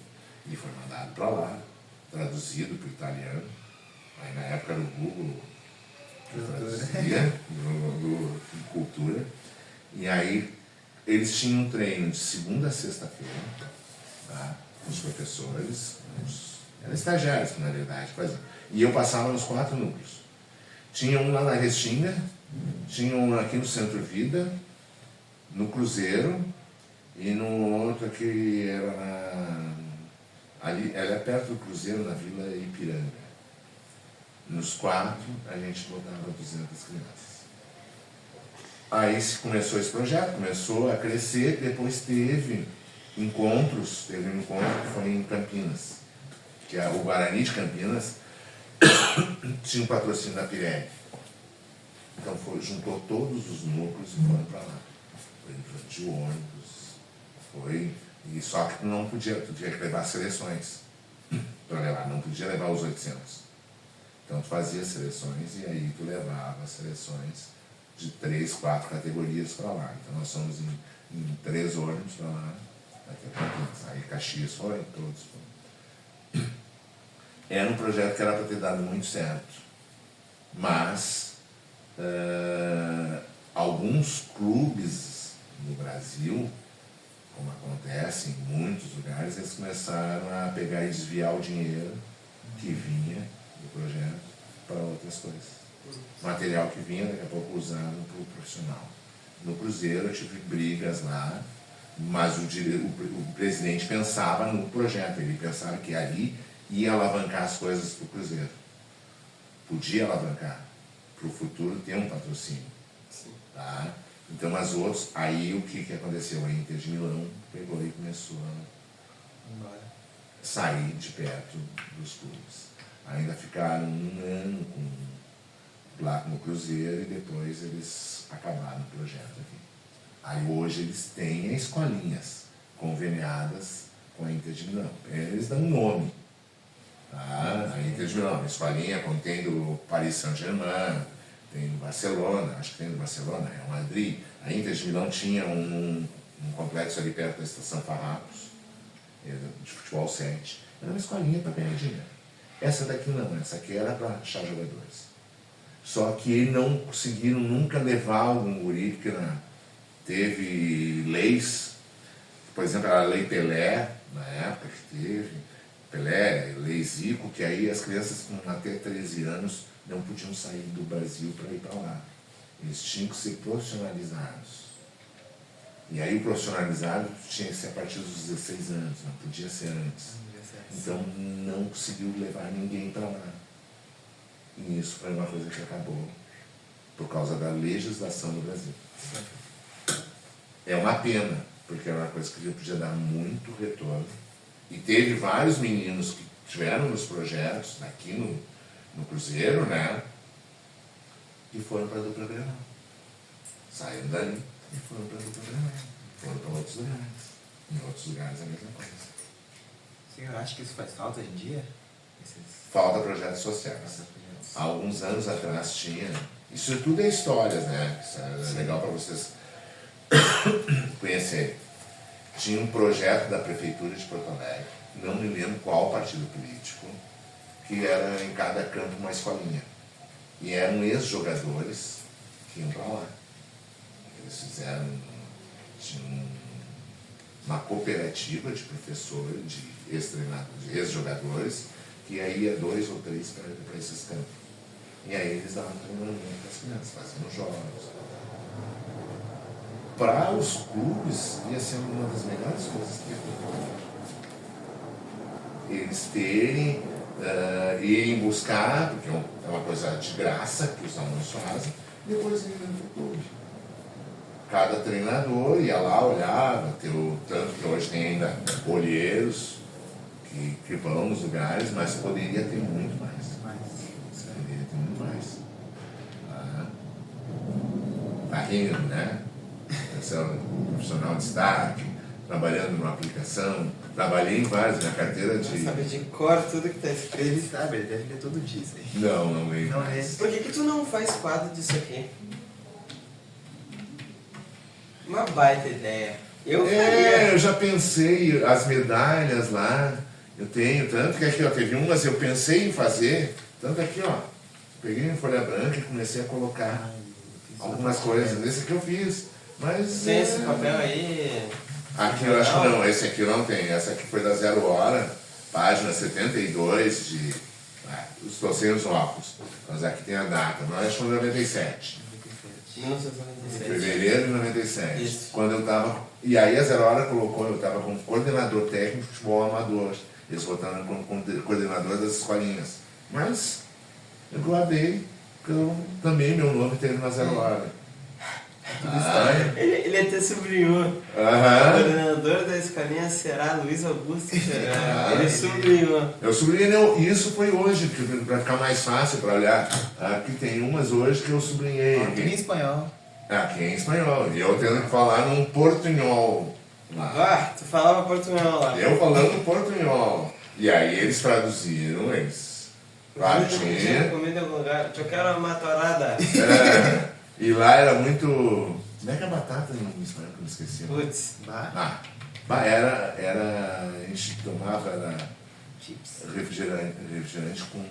e foi mandado para lá, traduzido para o italiano. Aí na época era o Google que traduzia, do Cultura. E aí eles tinham um treino de segunda a sexta-feira, tá? Os professores, eram estagiários na verdade, e eu passava nos 4 núcleos. Tinha um lá na Restinga, tinha um aqui no Centro Vida, no Cruzeiro, e no outro aqui era ali, ela é perto do Cruzeiro, na Vila Ipiranga. Nos 4, a gente botava 200 crianças. Aí se começou esse projeto, começou a crescer, depois teve um encontro que foi em Campinas, que é o Guarani de Campinas, tinha um patrocínio da Pirelli. Então juntou todos os núcleos e foram para lá. Foi de ônibus, e só que tu tinha que levar seleções para levar, não podia levar os 800. Então tu fazia seleções e aí tu levava as seleções de 3, 4 categorias para lá. Então nós fomos em 3 ônibus para lá, até Campinas. Aí Caxias foi, todos foram. Era um projeto que era para ter dado muito certo, mas alguns clubes no Brasil, como acontece em muitos lugares, eles começaram a pegar e desviar o dinheiro que vinha do projeto para outras coisas. Material que vinha, daqui a pouco usado para o profissional. No Cruzeiro eu tive brigas lá, mas o presidente pensava no projeto, ele pensava que ali ia alavancar as coisas para o Cruzeiro. Podia alavancar para o futuro ter um patrocínio. Tá? Então, mas outros, aí o que aconteceu? A Inter de Milão pegou e começou a sair de perto dos clubes. Ainda ficaram 1 ano lá no Cruzeiro e depois eles acabaram o projeto aqui. Aí hoje eles têm escolinhas conveniadas com a Inter de Milão. Eles dão um nome. Tá? A Inter de Milão, a escolinha contém do Paris Saint-Germain, tem do Barcelona, acho que tem do Barcelona, é o Madrid. A Inter de Milão tinha um complexo ali perto da Estação Farrapos, de futebol 7. Era uma escolinha para ganhar dinheiro. Essa daqui não, essa aqui era para achar jogadores. Só que não conseguiram nunca levar algum guri, porque teve leis, por exemplo, a Lei Pelé, na época que teve, Pelé, Lei Zico, que aí as crianças com até 13 anos não podiam sair do Brasil para ir para lá. Eles tinham que ser profissionalizados. E aí o profissionalizado tinha que ser a partir dos 16 anos, não podia ser antes. Então não conseguiu levar ninguém para lá. E isso foi uma coisa que acabou por causa da legislação do Brasil. É uma pena, porque é uma coisa que podia dar muito retorno. E teve vários meninos que tiveram nos projetos, aqui no Cruzeiro, né? E foram para a dupla Grenal. Saíram dali e foram para a dupla Grenal. Foram para outros lugares. Em outros lugares a mesma coisa. Sim, eu acho que isso faz falta hoje em dia. Falta projetos sociais. Há alguns anos atrás tinha. Isso tudo é histórias, né? Isso é legal para vocês conhecerem. Tinha um projeto da Prefeitura de Porto Alegre, não me lembro qual partido político, que era em cada campo uma escolinha. E eram ex-jogadores que iam para lá. Eles fizeram uma cooperativa de professores, de ex-jogadores, que aí ia 2 ou 3 para esses campos. E aí eles davam treinamento para as crianças, faziam jogos. Para os clubes, ia ser uma das melhores coisas que ia ter. Eles terem, irem buscar, porque é uma coisa de graça que os alunos fazem, e depois irem para o clube. Cada treinador ia lá, olhava, tanto que hoje tem ainda olheiros que vão nos lugares, mas poderia ter muito mais. Poderia ter muito mais. Tá rindo, né? Você é um profissional de destaque, trabalhando numa aplicação, trabalhei em várias, minha carteira de... Sabe de cor tudo que tá escrito. Ele sabe, ele deve ler todo dia isso aí. Não lembro. Não lê. Por que tu não faz quadro disso aqui? Uma baita ideia. Eu faria. Eu já pensei, as medalhas lá, eu tenho, tanto que aqui, ó, teve umas eu pensei em fazer, tanto aqui, ó, peguei uma folha branca e comecei a colocar algumas coisas, esse aqui eu fiz, mas... Tem esse papel aí. Aqui eu acho que não, esse aqui não tem, essa aqui foi da 0 Hora, página 72 de... estou sem os óculos, mas aqui tem a data, mas acho que foi 97. 1997. Fevereiro de 97. Isso. Quando eu estava. E aí a 0 Hora colocou, eu estava como coordenador técnico de futebol amador. Eles votaram como coordenador das escolinhas. Mas eu guardei, porque também meu nome teve na 0 Hora. Tudo estranho. Ele até sublinhou. O coordenador da escolinha será Luiz Augusto Xará. Ele sublinhou. Eu sublinhei, isso foi hoje, para ficar mais fácil para olhar. Aqui tem umas hoje que eu sublinhei. Aqui em espanhol. Aqui em espanhol. E eu tendo que falar num portunhol lá. Ah, tu falava portunhol lá. Eu falando portunhol. E aí eles traduziram, Comida em algum lugar. Eu quero uma torrada. E lá era muito... Como é que é a batata em espanhol que eu me esqueci? Putz. Era... A gente tomava Chips. refrigerante com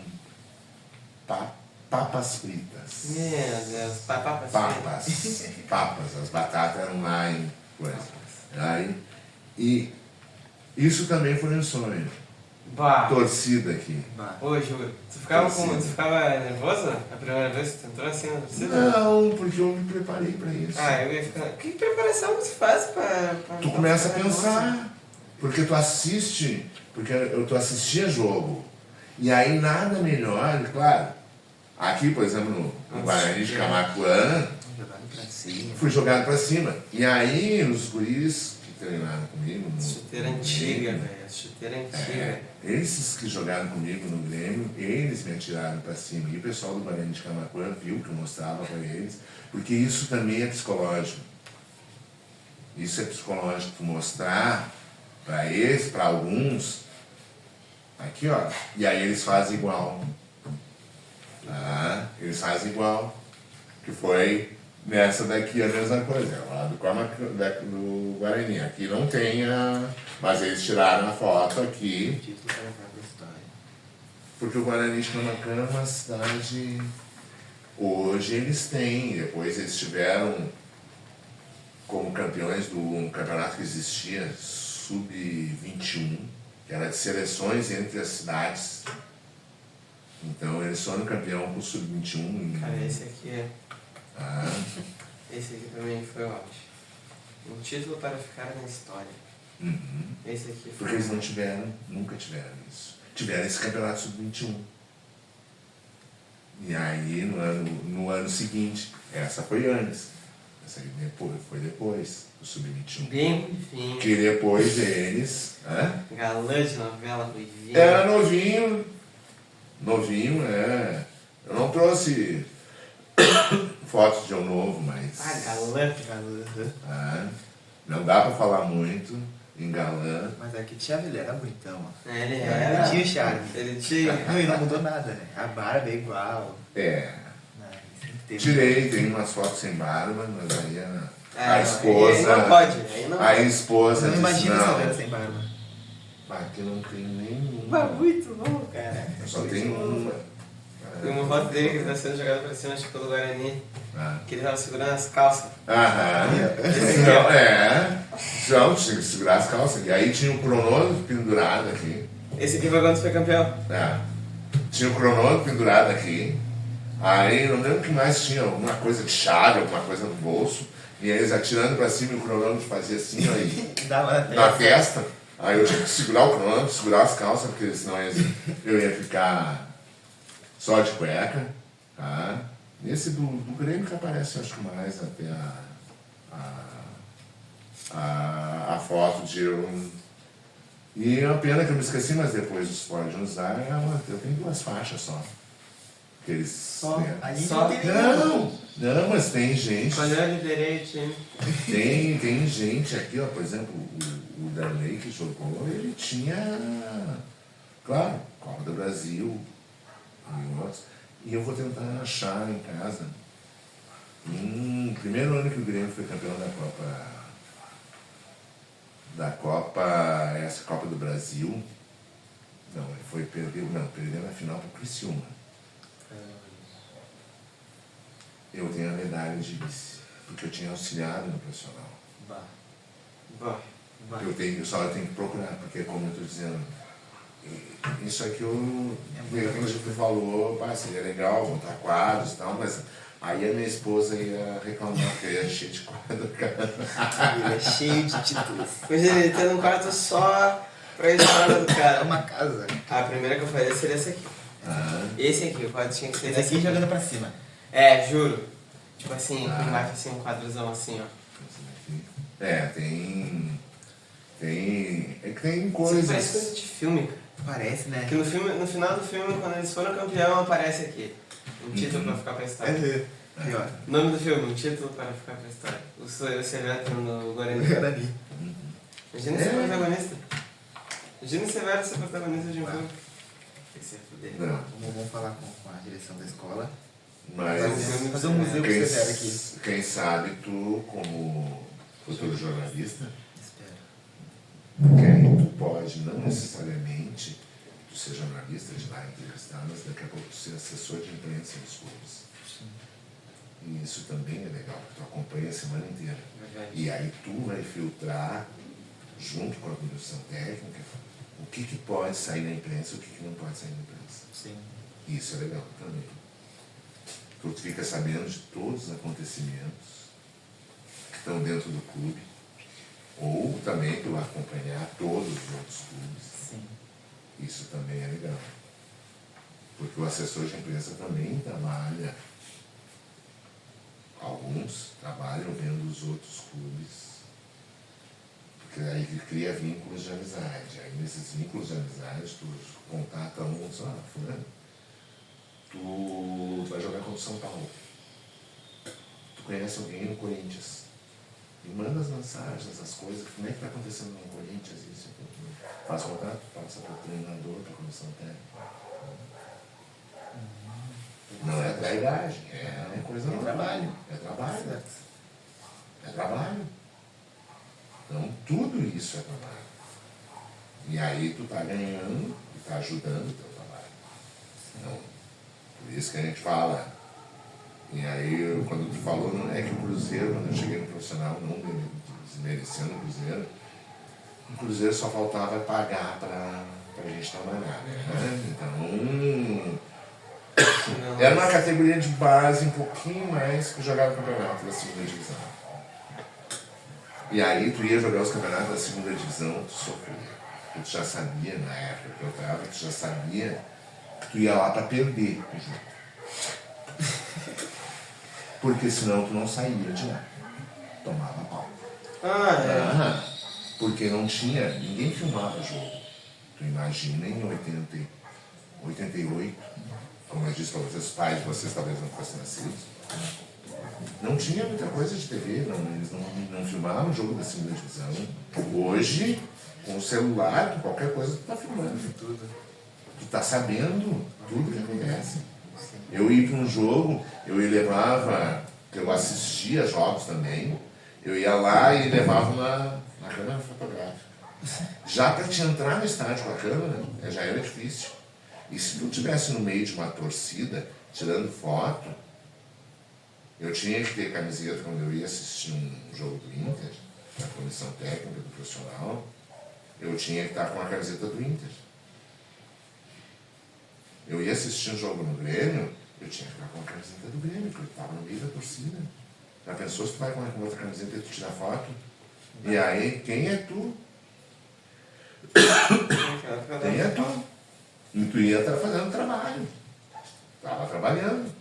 papas fritas. Meu Deus. Papas. Papas. As batatas eram lá em coisa. Aí, e isso também foi um sonho. Bah. Torcida aqui. Ô, Júlio, tu ficava nervoso a primeira vez que tu entrou assim na torcida? Não, porque eu me preparei pra isso. Eu ia ficar... Que preparação você faz pra Tu começa a pensar, porque tu assiste, tu assistia jogo. E aí nada melhor, claro. Aqui, por exemplo, no Guarani de Camaquã, fui jogado pra cima. E aí os guris que treinaram comigo... Chuteira antiga, velho. Chuteira antiga. Esses que jogaram comigo no Grêmio, eles me atiraram pra cima. E o pessoal do Guarani de Camaquã viu que eu mostrava pra eles, porque isso também é psicológico. Isso é psicológico, tu mostrar pra eles, pra alguns, aqui ó, e aí eles fazem igual. Eles fazem igual. Que foi nessa daqui a mesma coisa, é lá do Guarani. Aqui não tem mas eles tiraram a foto aqui. Porque o Guarani de Camaquã é uma cidade... Hoje eles têm, depois eles tiveram como campeões do campeonato que existia, Sub-21, que era de seleções entre as cidades. Então eles foram campeão com o Sub-21. Cara, esse aqui é. Ah, Esse aqui também foi o auge. Um título para ficar na história. uhum. Esse aqui foi. Porque eles não tiveram, nunca tiveram isso. Tiveram esse campeonato Sub-21. E aí no ano seguinte, essa foi antes. Essa aí foi depois, o Sub-21. Bem ruivinho. Que depois eles. Galã de novela ruivinho. Era novinho. Novinho, é. Eu não trouxe fotos de eu novo, mas. Ah, galã. Não dá pra falar muito em galã. Mas aqui tinha ele era bonitão, ó. Ele Ele era. tinha o charme. Ele tinha. Não, e não mudou nada, né? A barba é igual. É. Né? Sempre teve. Tirei, tem umas fotos sem barba, mas aí a Aí esposa. não pode, aí não A pode. esposa Não disse, imagina essa velha não. sem barba. Aqui não tem nenhum. Mas muito bom, cara. Só tem uma. Tem uma foto dele que ele tá sendo jogado pra cima, acho que pelo Guarani, Ah. que ele tava segurando as calças. Aham. Não, Não, tinha que segurar as calças. E aí tinha um cronômetro pendurado aqui. Esse aqui foi quando foi campeão. Tinha um cronômetro pendurado aqui. Aí não lembro o que mais tinha, alguma coisa de chave, alguma coisa no bolso. E aí eles atirando pra cima e o cronômetro fazia assim, ó, e Dava na testa. Aí eu tinha que segurar o cronômetro, segurar as calças, porque senão eu ia ficar só de cueca. Tá? Esse do Grêmio que aparece, acho que mais até a foto de eu. E é uma pena que eu me esqueci, mas depois os podem usar, eu tenho 2 faixas só. Que eles, Só. né? A gente Só. não tem Não, mas tem gente. Quando eu liderei o time. Tem gente aqui, ó, por exemplo, o Darley que jogou, ele tinha, claro, Copa do Brasil e outros. E eu vou tentar achar em casa. Primeiro ano que o Grêmio foi campeão essa Copa do Brasil. Não, ele perdeu na final pro Criciúma. Eu tenho a medalha de vice, porque eu tinha auxiliado no profissional. Bom, Eu tenho que procurar, porque como eu estou dizendo, isso aqui de repente tu falou, seria legal botar quadros e tal, mas aí a minha esposa ia reclamar que eu ia cheio de quadro, cara. Ele é cheio de títulos. imagina ele tendo um quarto só pra história do É cara. uma casa. A primeira que eu faria seria essa aqui. Ah, Esse aqui, o quadro tinha que ser Esse aqui desse jogando pra cima. É, juro. Tipo assim, Ah. embaixo assim, um quadrozão assim, ó. É que tem Isso parece coisa coisas. de filme, cara. Parece, né? Porque no final do filme, quando eles foram campeão, aparece aqui. Um título pra ficar pra história. Pior. Nome do filme, um título para ficar pra história. O Severo no Guarani. Guarani. Imagina ser protagonista. Imagina ser Severo ser protagonista de um filme. Esse é fuder. Não, Vamos falar com a direção da escola. mas Fazer um museu quem, pro Severo aqui. quem sabe tu, como futuro jornalista, Espero. porque aí tu pode, não necessariamente, tu ser jornalista de lá entrevistar, mas daqui a pouco tu ser assessor de imprensa dos clubes. E isso também é legal, porque tu acompanha a semana inteira. Verdade. E aí tu vai filtrar, junto com a comissão técnica, o que pode sair na imprensa e o que não pode sair na imprensa. Sim. E isso é legal também. Tu fica sabendo de todos os acontecimentos que estão dentro do clube, ou também tu acompanhar todos os outros clubes. Sim. Isso também é legal. Porque o assessor de imprensa também trabalha, alguns trabalham vendo os outros clubes, porque aí ele cria vínculos de amizade. Aí nesses vínculos de amizade tu contata um e diz, fulano, tu vai jogar contra o São Paulo. Tu conhece alguém no Corinthians. E manda as mensagens, as coisas, como é que está acontecendo no Corinthians, isso, aquilo. Faz contato, passa para o treinador, para a comissão técnica. Não é trairagem, é coisa É normal. trabalho. É trabalho. Certo. É trabalho. Então tudo isso é trabalho. E aí tu tá ganhando e tá ajudando o teu trabalho. Então, por isso que a gente fala. E aí quando tu falou, não é que o Cruzeiro, quando eu cheguei no profissional, não desmerecendo o Cruzeiro só faltava pagar pra gente trabalhar, né? Então, Não, Era uma categoria de base um pouquinho mais que jogava campeonato da segunda divisão. E aí tu ia jogar os campeonatos da segunda divisão, tu sofria. Tu já sabia, na época que eu tava, tu já sabia que tu ia lá pra perder o jogo. Porque senão tu não saía de lá. Tomava pau. Porque não tinha, ninguém filmava o jogo. Tu imagina em 88, como eu disse para vocês, os pais de vocês talvez não fossem nascidos. Não tinha muita coisa de TV, eles não filmavam o jogo da segunda divisão. Hoje, com o celular, com qualquer coisa, tu tá filmando tudo. Tu tá sabendo tudo que acontece. Eu ia para um jogo, eu levava, eu assistia jogos também, eu ia lá e levava na câmera fotográfica. Já para te entrar no estádio com a câmera, já era difícil. E se tu estivesse no meio de uma torcida, tirando foto, eu tinha que ter camiseta quando eu ia assistir um jogo do Inter, na comissão técnica do profissional, eu tinha que estar com a camiseta do Inter. Eu ia assistir um jogo no Grêmio, eu tinha que estar com a camiseta do Grêmio, porque eu estava no meio da torcida. Já pensou se tu vai com outra camiseta e tu tira foto? E aí, quem é tu? Quem é tu? E tu ia estar fazendo trabalho. Estava trabalhando.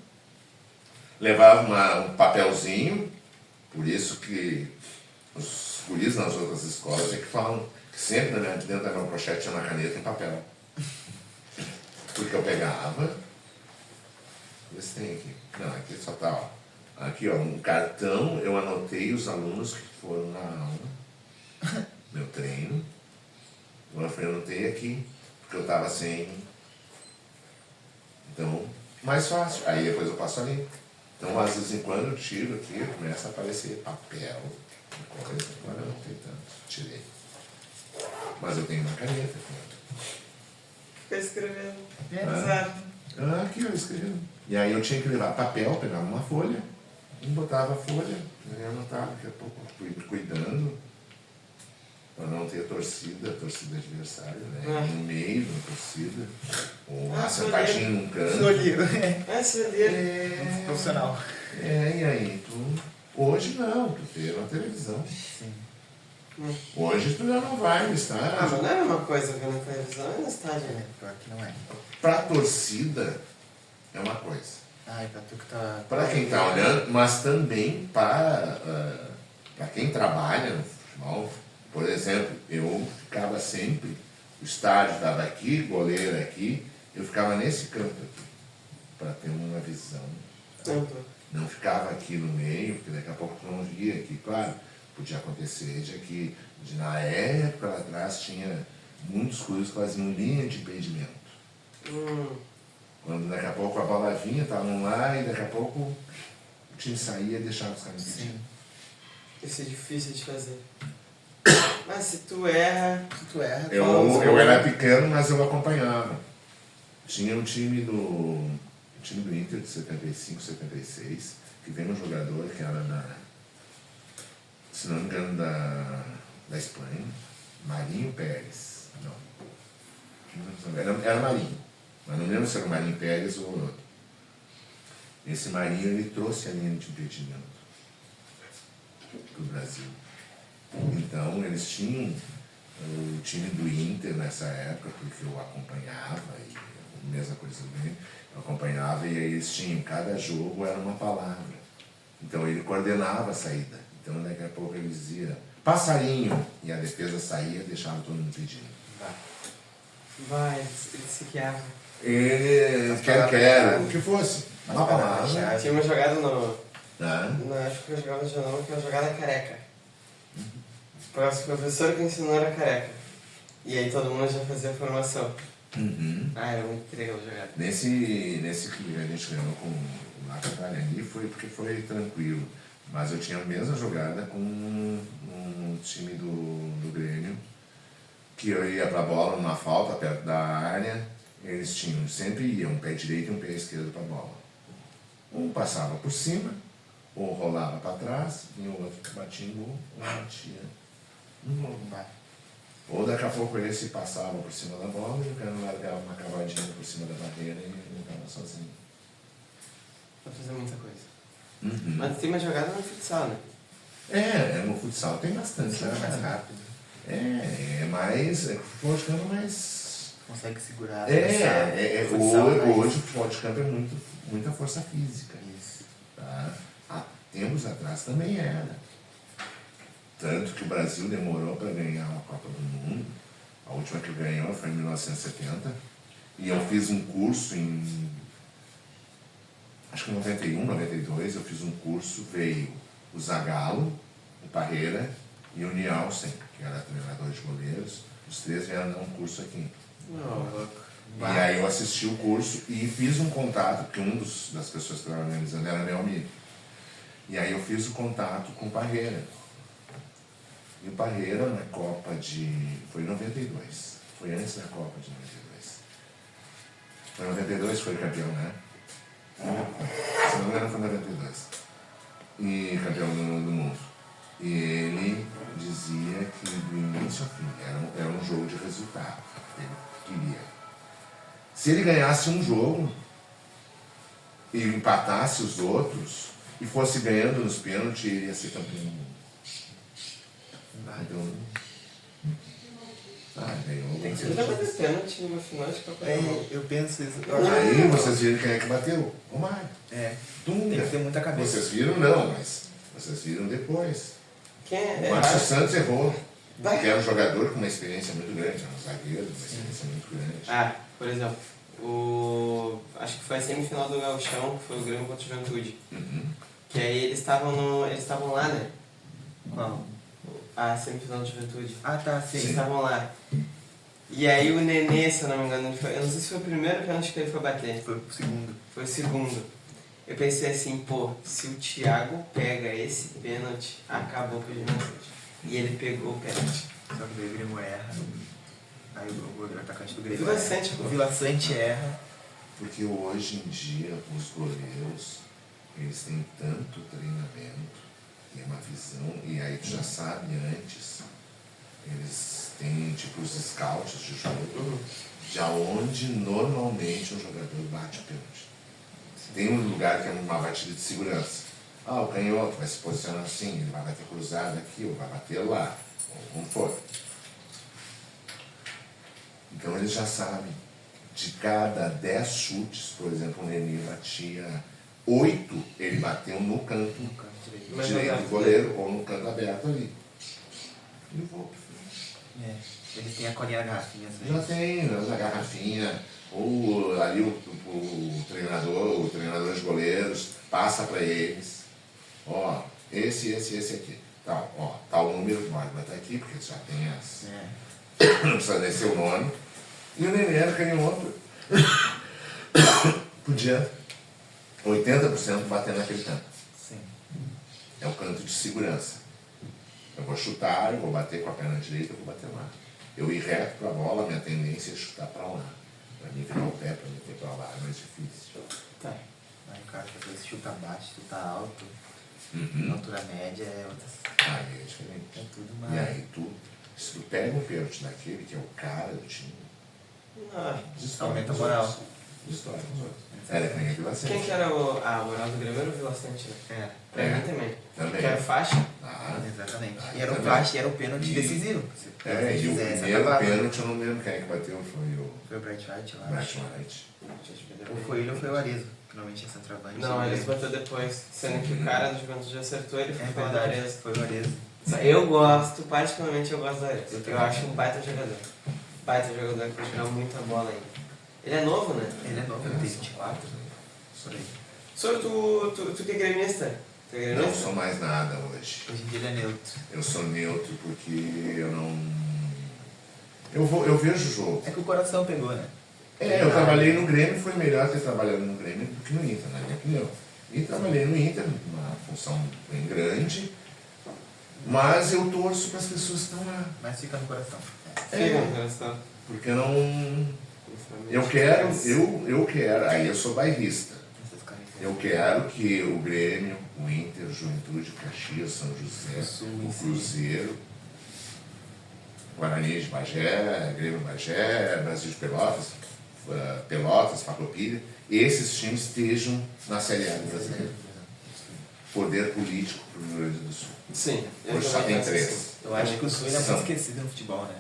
Levava um papelzinho, por isso que os guris nas outras escolas é que falam que sempre dentro da minha pochete tinha uma caneta e papel. Porque eu pegava, vê se tem aqui. Não, aqui só tá, ó. Aqui, ó, um cartão, eu anotei os alunos que foram na aula, meu treino. Eu anotei aqui, porque eu estava sem. Então, mais fácil. Aí depois eu passo ali. Então, às vezes em quando eu tiro aqui, começa a aparecer papel, coisa. Agora eu não tenho tanto, tirei. Mas eu tenho uma caneta. Fica escrevendo. Aqui eu escrevo. E aí eu tinha que levar papel, pegava uma folha, e botava a folha, e anotava, daqui a pouco cuidando, para não ter torcida adversária, né? No meio da torcida, ou sentadinho num canto. Solheiro. Solheiro. Profissional. E aí, hoje não, tu vê na televisão. Sim. Hoje tu já não vai no Mas estádio. não é a mesma coisa ver na televisão e no estádio, né? Pior que não é. Pra torcida é uma coisa. Pra tu que tá... Para quem está olhando, mas também para quem trabalha no futebol. Por exemplo, eu ficava sempre, o estádio estava aqui, goleiro aqui, eu ficava nesse canto aqui, para ter uma visão. Não ficava aqui no meio, porque daqui a pouco tu não via aqui, claro, podia acontecer na época lá atrás tinha muitos clubes que faziam linha de impedimento. Quando daqui a pouco a bola vinha, estavam lá e daqui a pouco o time saía e deixava os caras impedindo. Isso é difícil de fazer. Mas se tu erra... Eu era pequeno, mas eu acompanhava. Tinha um time do Inter de 75, 76, que veio um jogador que era se não me engano, da Espanha, Marinho Pérez. Não. Era Marinho. Mas não lembro se era o Marinho Pérez ou outro. Esse Marinho, ele trouxe a linha de impedimento para o Brasil. Então, eles tinham o time do Inter nessa época, porque eu acompanhava, e a mesma coisa também, eu acompanhava, e aí eles tinham, cada jogo era uma palavra. Então, ele coordenava a saída. Então, daqui a pouco ele dizia, passarinho, e a defesa saía e deixava todo mundo pedindo. Vai, ele se queava. Ele quer, o que fosse, uma palavra. Tinha uma jogada Ah. na época que eu jogava no jornal, que era uma jogada careca. O professor que ensinou era careca. E aí todo mundo já fazia a formação. Era muito legal a jogada. Nesse que a gente ganhou com o Macataré ali, foi porque foi tranquilo. Mas eu tinha a mesma jogada com um time do Grêmio, que eu ia pra bola numa falta perto da área, eles sempre iam um pé direito e um pé esquerdo pra bola. Um passava por cima, ou rolava para trás, e o outro batia em gol, ou batia no gol. Ou daqui a pouco esse passava por cima da bola e o cara largava uma cavadinha por cima da barreira e ele estava sozinho. pra fazer muita coisa. Uhum. Mas tem uma jogada no futsal, né? No futsal tem bastante. Era mais né? rápido. É mais. O futebol de campo é mais. Consegue segurar. Hoje o futebol de campo é muita força física. Isso. Tá? Há tempos atrás também era. Tanto que o Brasil demorou para ganhar a Copa do Mundo. A última que ganhou foi em 1970. E eu fiz um curso em. Acho que em 91, 92, eu fiz um curso, veio o Zagallo, o Parreira e o Nielsen, que era treinador de goleiros. Os três vieram dar um curso aqui. Não. E aí eu assisti o curso e fiz um contato, porque das pessoas que estavam organizando era meu amigo. E aí eu fiz o contato com o Parreira. E o Parreira na Copa de... Foi em 92. Foi antes da Copa de 92. Foi em 92 foi campeão, né? Se não me engano foi em 92. E campeão do mundo. E ele dizia que do início ao fim era um jogo de resultado. Ele queria. Se ele ganhasse um jogo e empatasse os outros e fosse ganhando nos pênaltis, ele ia ser campeão do mundo. Então, ganhou. Tem que ser Ele vai bater pênalti numa final de Copa do Mundo. Eu penso isso. Aí vocês viram quem é que bateu? O Mário. Dunga. Tem que ter muita cabeça. Vocês viram não, mas vocês viram depois. Quem é? O Márcio Santos errou. Que era um jogador com uma experiência muito grande, era um zagueiro com uma experiência muito grande. Por exemplo, acho que foi a semifinal do Gauchão, que foi o Grêmio contra o Juventude. Uhum. Que aí eles estavam lá, né? Qual? A semifinal do Juventude. Tá, sim. Eles estavam lá. E aí o Nenê, se eu não me engano, eu não sei se foi o primeiro pênalti que ele foi bater. Foi o segundo. Foi o segundo. Eu pensei assim, se o Thiago pega esse pênalti, acabou com o Juventude. E ele pegou o pênalti. Só que daí o Grêmio erra. Aí o goleiro atacante do Grêmio Vila Sante, o Vila Sante erra. Porque hoje em dia os goleiros, eles têm tanto treinamento, tem uma visão, e aí tu já sabe antes, eles têm tipo os scouts de jogo, de onde normalmente um jogador bate o pênalti. Tem um lugar que é uma batida de segurança. O canhoto vai se posicionar assim, ele vai bater cruzado aqui, ou vai bater lá, ou como for. Então eles já sabem. De cada 10 chutes, por exemplo, o Nenê batia 8, ele bateu no canto direito do goleiro ou no canto aberto ali. E vou. Eles têm a colinha da garrafinha às vezes. Já tem, a garrafinha, ou ali o treinador de goleiros passa para eles. Esse aqui. Tal número, pode botar aqui, porque já tem as. Não precisa nem ser o nome. E o Nenê era canhoto. Podia 80% bater naquele canto. Sim. É o canto de segurança. Eu vou chutar, eu vou bater com a perna direita, eu vou bater lá. Eu ir reto para a bola, minha tendência é chutar para lá. Para mim virar o pé, para mim ter para lá, é mais difícil. Tá. Aí o cara às vezes chuta baixo, chuta alto. Uhum. Altura média é outras. Aí é diferente. É tudo mais. E aí se tu pega um pênalti daquele, que é o cara do time, Aumenta a moral. Destrói os outros. Era que nem a Vila Sante. Quem que era a moral do Grêmio era o Vila Sante, né? Pra mim também. Também. Que era faixa. Exatamente. Ah, E era o também. flash, era o pênalti decisivo. Se E o fizesse, primeiro acabava. pênalti, eu não lembro quem é que bateu, Foi o Bright White, eu Bright acho. White. Ou foi ele ou foi o Arezo, que normalmente é centroavante. Não, eles bateu depois. Sendo que o cara do Juventude acertou, ele foi É falar da verdade, Arezzo. foi o Arezo. Eu gosto, particularmente eu gosto do Arezzo. Eu Eu também. acho um baita jogador. Baita jogador que vai jogar muita bola ainda. Ele é novo, né? Ele é novo, ele tem 24. Por aí. Só tu que é gremista? Tu é Não gremista? sou mais nada hoje. Hoje em dia ele é neutro. Eu sou neutro porque eu não. Eu vejo o jogo. É que o coração pegou, né? Eu trabalhei no Grêmio, foi melhor ter trabalhado no Grêmio do que no Inter, na minha opinião. E trabalhei no Inter, uma função bem grande, mas eu torço para as pessoas que estão lá. Mas fica no coração. Fica no coração. Porque não. Eu quero, aí eu sou bairrista. Essas camisetas. Eu quero que o Grêmio, o Inter, o Juventude, Caxias, São José, o Cruzeiro, Guarani de Bagé, Grêmio Bagé, Brasil de Pelotas, Pelotas, Farroupilha, esses times estejam na Série A do Brasileiro. Poder político para o Rio Grande do Sul. Sim. Hoje só tem 3. Assim. Eu acho que o Sul ainda é São- muito esquecido no futebol, né?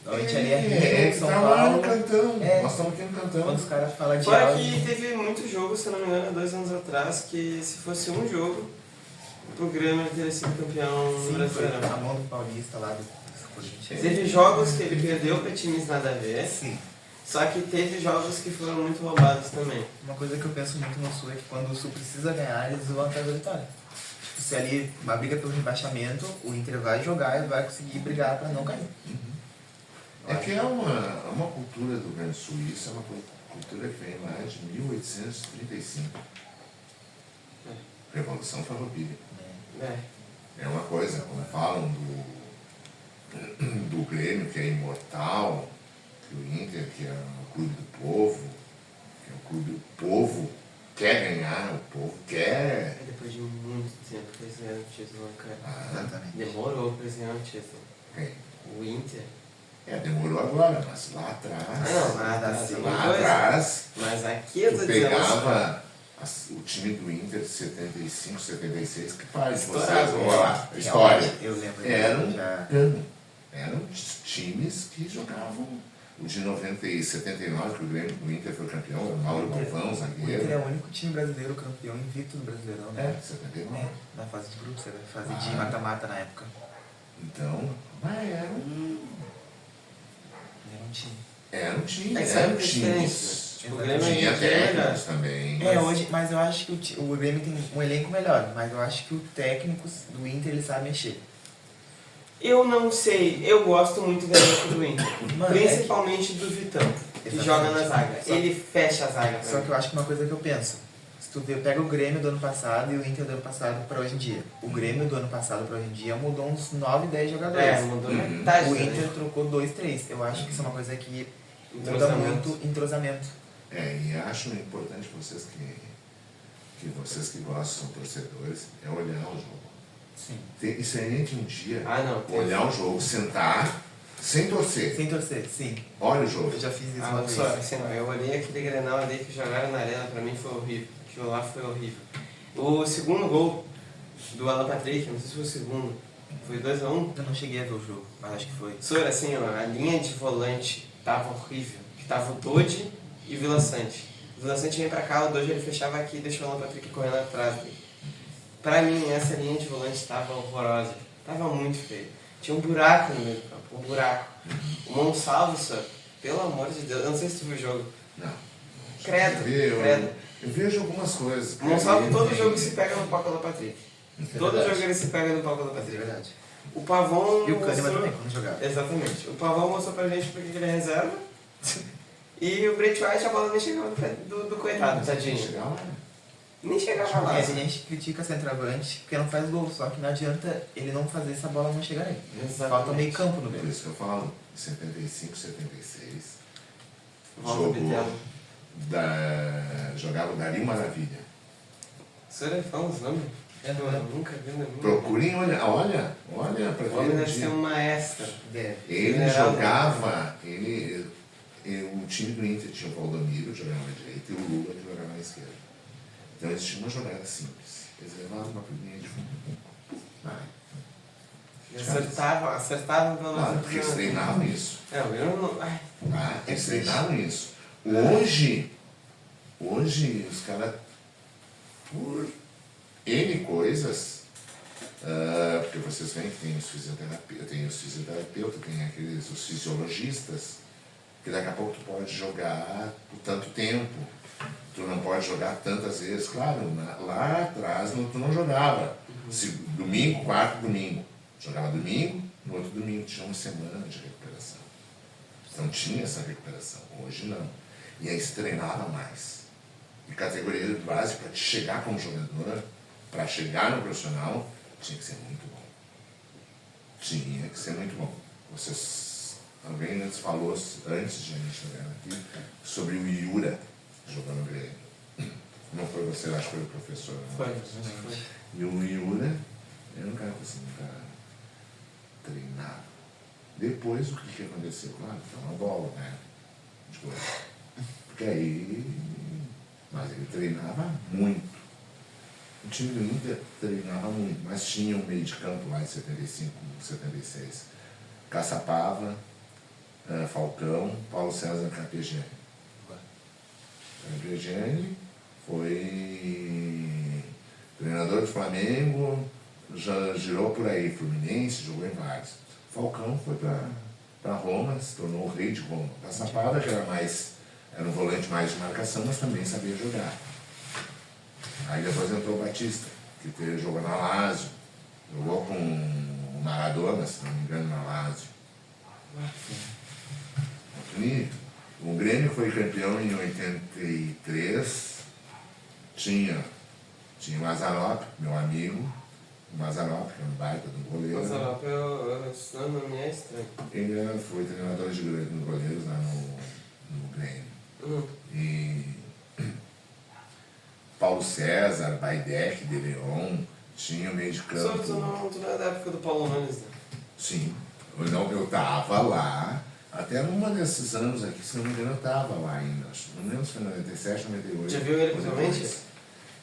Normalmente ali é Rio, São tá lá no Paulo. Cantão. É. Nós estamos aqui no Cantão. Quando os caras falam de Fora áudio, que teve muito jogo, se eu não me engano, 2 anos atrás, que se fosse um jogo, o programa teria sido campeão sim, foi brasileiro. a mão do Paulista lá do Corinthians. Teve jogos que ele perdeu para times nada a ver, Sim. só que teve jogos que foram muito roubados também. Uma coisa que eu penso muito no Sul é que quando o Sul precisa ganhar, eles vão atrás da vitória. Tipo, se ali uma briga pelo rebaixamento, o Inter vai jogar e vai conseguir brigar pra não cair. É que é uma cultura do Rio Grande do Sul, isso é uma cultura que vem lá de 1835. Revolução Farroupilha. É. É uma coisa, quando falam do Grêmio, que é imortal, que o Inter, que é o clube do povo, que é o clube do povo, quer ganhar, o povo quer. Depois de muito tempo que eles ganharam o título, cara. Exatamente. Demorou pra eles ganharem o título. Quem? O Inter. Demorou agora, mas lá atrás. Não, nada assim, assim. Lá atrás, Mas aqui eu tu tô dizendo. pegava o time do Inter de 75, 76, que faz vocês, Estourado. vamos lá, história. Eu lembro. Eram Já... eram times que jogavam. O de 90 e 79, que o Inter foi campeão, o Mauro Galvão, O Inter zagueiro. é o único time brasileiro campeão invicto do Brasileirão, né? 79. Na fase de grupos, era fase de mata-mata na época. Então, era um Era um time. É que sabe eram a diferença? times. Tipo, o Grêmio Tinha hoje em dia é técnicos também. Hoje, mas eu acho que o Grêmio tem um elenco melhor, mas eu acho que o técnico do Inter ele sabe mexer. Eu não sei, eu gosto muito do elenco do Inter. Mano, Principalmente do Vitão, que Exatamente. joga na zaga. Só- Ele fecha a zaga pra Só mim. que eu acho que uma coisa que eu penso, se tu pega o Grêmio do ano passado e o Inter do ano passado para hoje em dia. O Grêmio do ano passado para hoje em dia mudou uns 9, 10 jogadores. Mudou Uhum. metade. O né? Inter trocou 2, 3. Eu acho que isso é uma coisa que muda Entrosamento. muito entrosamento. E acho importante vocês que vocês que gostam, são torcedores, é olhar o jogo. Sim. Experimente um dia Ah, não. olhar o jogo, sentar, sem torcer. Sem torcer, sim. Olha o jogo. Eu já fiz isso Ah, uma olha vez. só, assim, ó, eu olhei aquele Grenal ali que jogaram na arena, pra mim foi horrível. Aquilo lá foi horrível. O segundo gol do Alan Patrick, não sei se foi o segundo, foi 2-1. Eu não cheguei a ver o jogo, mas acho que foi. Sora, assim, ó, a linha de volante tava horrível. Que tava o Dodge e o Vila Sante. O Vila Sante vinha pra cá, o Dodge ele fechava aqui e deixou o Alan Patrick correndo atrás dele. Pra mim, essa linha de volante tava horrorosa. Tava muito feio. Tinha um buraco no meio do campo, um buraco. O Monsalvo, Sora, pelo amor de Deus, eu não sei se tu viu o jogo. Não. Credo, Eu credo. vejo algumas coisas. O Monsalvo, todo Ele- jogo se pega no palco do Patrick. Todo verdade. jogo ele se pega no palco do Mas é Patrick. verdade. O Pavão E o Kahneman mostrou- também, quando jogava. Exatamente. O Pavão mostrou pra gente porque ele é reserva. E o Brett White, a bola nem chegava no pé do coitado, tadinho. Chegar lá. Nem chegava lá. É, tem gente que critica centroavante porque não faz gol, só que não adianta ele não fazer essa bola não chegar nele. Exatamente. Falta meio campo no Por meio. isso que eu falo, 75, 76, Volta jogou, Videla. jogava o Dario Maravilha. O senhor é fã dos nomes? É, Eu não é? nunca vi na minha Procurem olha pra O homem ver um deve ser dia. um maestro. Deve. Ele General, jogava, o time do Inter tinha o Valdomiro, que jogava na direita, e o Lula, que jogava na esquerda. Então eles tinham uma jogada simples. Eles levavam uma linha de fundo. Vai. Acertavam pelo Claro, menos. porque eles treinavam isso. Não, eu não. Ai, Tá? Eles treinavam isso. Hoje os caras, por N coisas, porque vocês veem que tem os fisioterapeutas, tem os fisiologistas, que daqui a pouco tu pode jogar por tanto tempo, tu não pode jogar tantas vezes. Claro, lá atrás tu não jogava. Domingo, quarto, domingo. Jogava domingo, no outro domingo tinha uma semana de recuperação. Então tinha essa recuperação. Hoje não. E aí se treinava mais. E categoria de base, para te chegar como jogador, para chegar no profissional, tinha que ser muito bom. Tinha que ser muito bom. Alguém antes falou, antes de a gente chegar aqui, sobre o Iura jogando no Grêmio. Não foi você, acho que foi o professor. Não? foi. E o Iura era um cara assim, um cara treinado. Depois, o que aconteceu? Claro, foi uma bola, né? De coisa. Porque aí... Mas ele treinava muito. O time do Inter treinava muito, mas tinha um meio de campo lá em 75, 76. Caçapava, Falcão, Paulo César Carpegiani. Carpegiani foi treinador do Flamengo, já girou por aí, Fluminense, jogou em vários. Falcão foi para Roma, se tornou o rei de Roma. Caçapava, que era um volante mais de marcação, mas também sabia jogar. Aí depois entrou o Batista, que jogou na Lazio, jogou com o Maradona, se não me engano, na Lazio. O Grêmio foi campeão em 83, tinha o Mazzaropi, meu amigo, o Mazzaropi, que é um baita do goleiro. O Mazzaropi, esse nome não me é estranho. Ele foi treinador de goleiros lá no Grêmio. E Paulo César, Baidec, De Leon, tinha o meio de campo. Tu não é da época do Paulo Nunes, né? Sim, eu tava lá, até numa desses anos aqui, se não me engano, eu tava lá ainda. Não lembro se foi 97, 98. Já viu ele pessoalmente?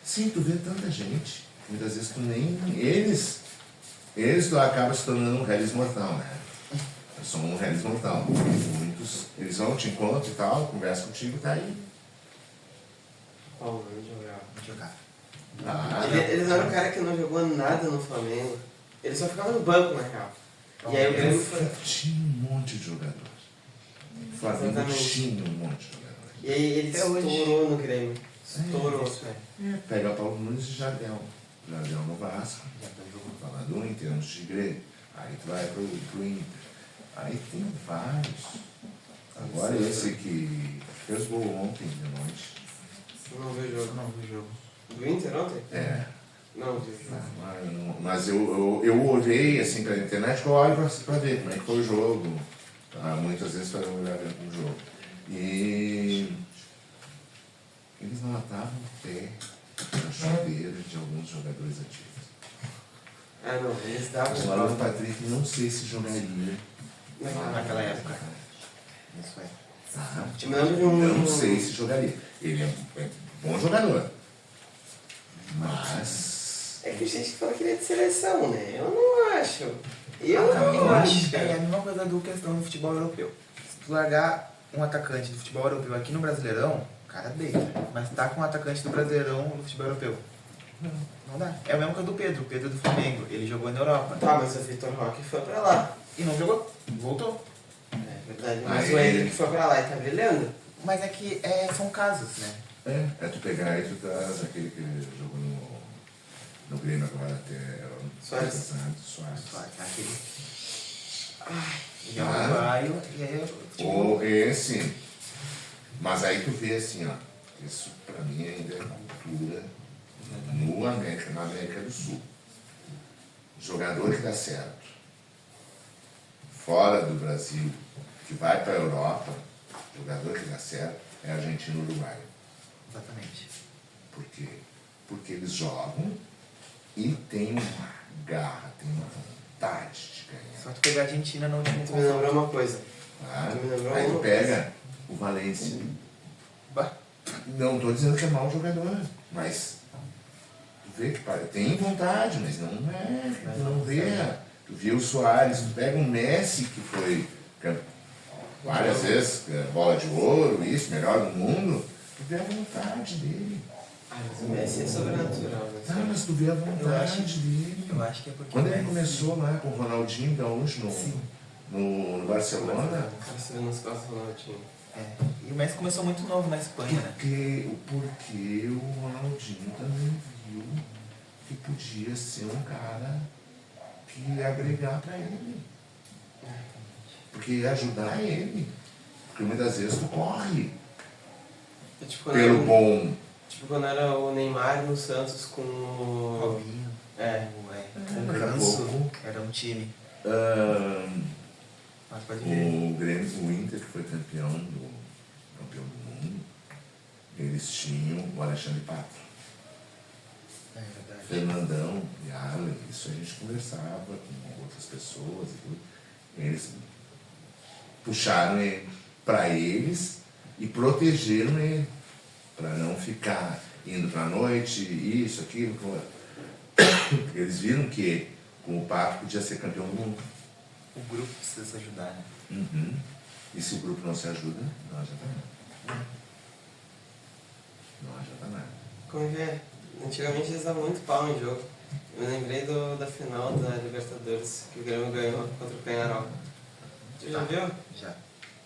Sim, tu vê tanta gente. Muitas vezes tu nem... Eles tu acaba se tornando um réis mortal, né? Eu sou um réis mortal. Muitos, eles vão te encontram e tal, conversam contigo, tá aí. Paulo Nunes jogava. Ele não era um cara que não jogou nada no Flamengo. Ele só ficava no banco, na real. E aí o Grêmio foi... Tinha um monte de jogador. O Flamengo tinha um monte de jogador. E aí ele estourou no Grêmio. Estourou. Pega Paulo Nunes e Jardel. Jardel no Vasco. Falando em termos de Grêmio. Aí tu vai pro Inter. Aí tem vários. Agora esse que fez gol ontem de noite. Eu não vi o jogo. Do Inter ontem? É. Não vi o jogo. Mas eu olhei assim pela internet, eu olho pra ver como é que foi o jogo. Muitas vezes para olhar o jogo. E eles não atavam o pé na chuteira de alguns jogadores ativos. Ah, não, eles davam O Alan Patrick não sei se jogaria Naquela época. Isso é. Tá? Eu me lembro de um... Não sei se jogaria. Ele é bom jogador. Mas... É que a gente fala que ele é de seleção, né? Eu não acho. Eu não Eu acho, acho que é cara. a mesma coisa do questão do futebol europeu. Se tu largar um atacante do futebol europeu aqui no Brasileirão, o cara deita. Mas tá com um atacante do Brasileirão no futebol europeu. Não dá. É a mesma coisa do Pedro. O Pedro do Flamengo. Ele jogou na Europa. Tá, mas o Vitor Roque foi pra lá. E não jogou. Voltou. É verdade. Mas o Henrique foi pra lá e tá brilhando. Mas é que são casos, né? É tu pegar e tu traz aquele que jogou no Grêmio agora até... Soares. Soares. Aquele. Ele é um uruguaio e aí Ou esse. Mas aí tu vê assim, ó. Isso pra mim ainda é cultura na América do Sul. Jogador que dá certo fora do Brasil, que vai pra Europa, jogador que dá certo é argentino e uruguaio. Exatamente. Por quê? Porque eles jogam e tem uma garra, tem uma vontade de ganhar. Só tu pegar a Argentina no último Tu me lembrou confronto. uma coisa. Tá? Tu me lembrou Aí tu uma pega o Valência. Bah. Não estou dizendo que é mau jogador, mas tu vê que tem vontade, mas não é, tu não vê. Tu vê o Soares, tu pega um Messi que foi várias vezes bola de ouro, isso, melhor do mundo, tu vê a vontade dele. Ah, mas o Messi é sobrenatural, né? Ah, mas tu vê a Eu vontade acho- dele. Eu acho que é porque. Quando ele Messi- começou lá com o Ronaldinho Gaúcho no Barcelona, O cara se vê nas costas do Ronaldinho. E o Messi começou muito novo na Espanha, né? porque o Ronaldinho também viu que podia ser um cara que ia agregar para ele. Porque ia ajudar ele. Porque muitas vezes tu corre É tipo quando pelo era, bom. tipo quando era o Neymar no Santos com o... Robinho. É. O Daqui a Ganso. pouco, Era um time. Mas pode ver. o Grêmio, o Inter, que foi campeão do mundo, eles tinham o Alexandre Pato. É verdade. Fernandão e Arlen, isso a gente conversava com outras pessoas e tudo. Eles puxaram ele para eles e protegeram ele para não ficar indo para a noite, isso, aquilo. Eles viram que com o Pato podia ser campeão do mundo. O grupo precisa se ajudar, né? Uhum. E se o grupo não se ajuda, não adianta nada. Não adianta nada. Como é que é? Antigamente eles davam muito pau em jogo. Eu me lembrei da final da Libertadores, que o Grêmio ganhou contra o Peñarol. Tu já viu? Já.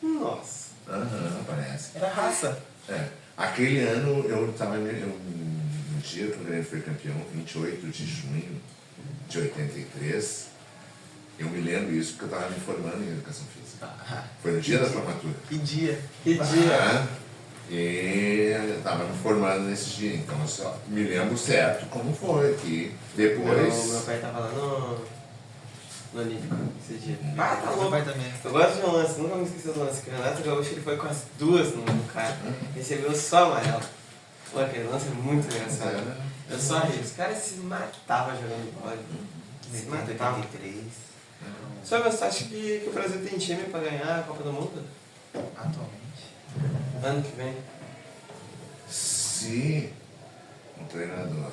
Nossa. Aham, parece. Era raça. É. Aquele ano eu estava no dia que o Grêmio foi campeão, 28 de junho de 83. Eu me lembro isso porque eu estava me formando em educação física. Foi no dia da formatura. Que dia. Que dia! E eu estava me formando nesse dia, então eu só me lembro certo como foi, que depois. Meu pai tava lá no Olímpico esse dia. Ah, tá Meu louco! pai também. Eu gosto de um lance, nunca me esqueci do lance, que o Renato Gaúcho ele foi com as duas no cara. Recebeu só amarelo. Pô, aquele lance é muito engraçado. Eu só ri. Os caras se matavam jogando bola. Se matavam. 83. Só você acha que o Brasil tem time pra ganhar a Copa do Mundo? Atualmente. Ano que vem. Se um treinador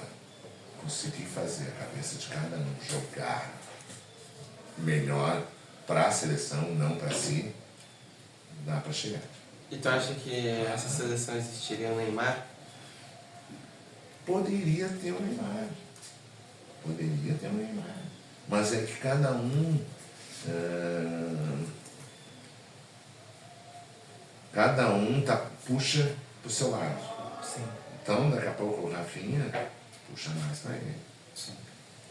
conseguir fazer a cabeça de cada um jogar melhor para a seleção, não para si, dá para chegar. E tu acha que essa seleção existiria o Neymar? Poderia ter o Neymar. Poderia ter o Neymar. Mas é que cada um. Cada um puxa pro seu lado. Sim. Então, daqui a pouco o Rafinha puxa mais para ele. Sim.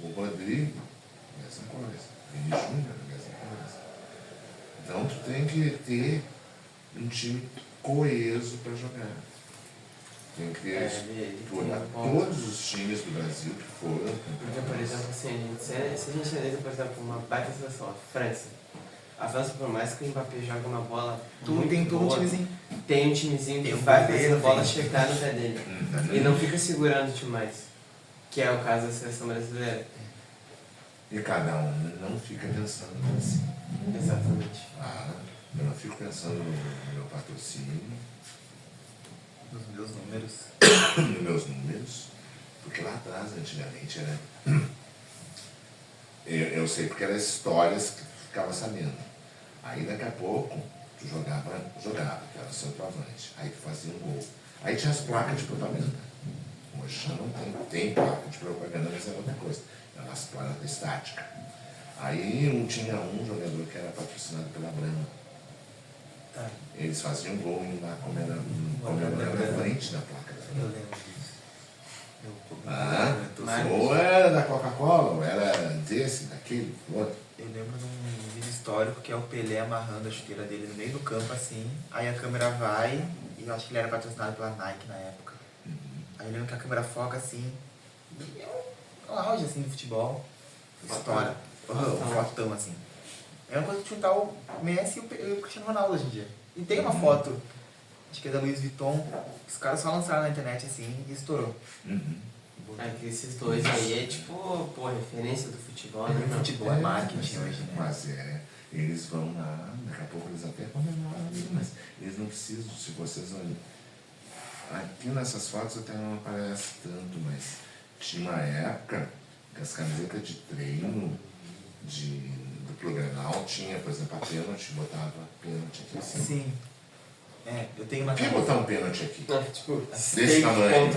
O Rodrigo, mesma coisa. Vini Júnior, mesma coisa. Então, tu tem que ter um time coeso para jogar. Tem que ter todos os times do Brasil que foram. Porque, por exemplo, assim, se a gente analisa, por exemplo, uma baita seleção, a França. A França, por mais que o Mbappé jogue uma bola muito Tem todo um boa, timezinho. tem um timezinho que Tem um vai goleiro, fazer a bola tem. chegar no pé dele. E não fica segurando demais. Que é o caso da seleção brasileira. E cada um não fica pensando assim. Exatamente. Eu não fico pensando no meu patrocínio, Nos meus números. nos meus números, porque lá atrás, antigamente, era. Eu sei porque eram histórias que tu ficava sabendo. Aí daqui a pouco, tu jogava, que era o seu avante. Aí tu fazia um gol. Aí tinha as placas de propaganda. Hoje já não tem placa de propaganda, mas era outra coisa. Era as placas estáticas. Aí tinha um jogador que era patrocinado pela Brahma. Tá. Eles faziam gol e lá comemorando na frente da placa. Eu lembro disso. Ou era da Coca-Cola, ou era desse, daquele, outro. Eu lembro de um vídeo histórico que é o Pelé amarrando a chuteira dele no meio do campo assim, aí a câmera vai, e eu acho que ele era patrocinado pela Nike na época. Aí eu lembro que a câmera foca assim, e é um auge assim do futebol, história, um fotão assim. É uma coisa de juntar o Messi e o Cristiano Ronaldo hoje em dia. E tem uma foto, acho que é da Louis Vuitton, os caras só lançaram na internet assim e estourou. É que esses dois aí é tipo, pô, referência do futebol, né? O futebol é marketing mas, hoje, né? Mas eles vão lá, daqui a pouco eles até comemoram, mas eles não precisam, se vocês olharem. Aqui nessas fotos até não aparece tanto, mas tinha uma época que as camisetas de treino do Grenal tinha, por exemplo, a pênalti, botava pênalti aqui assim. Sim. É, eu tenho uma Por que botar um pênalti aqui? Tipo, Desse tamanho.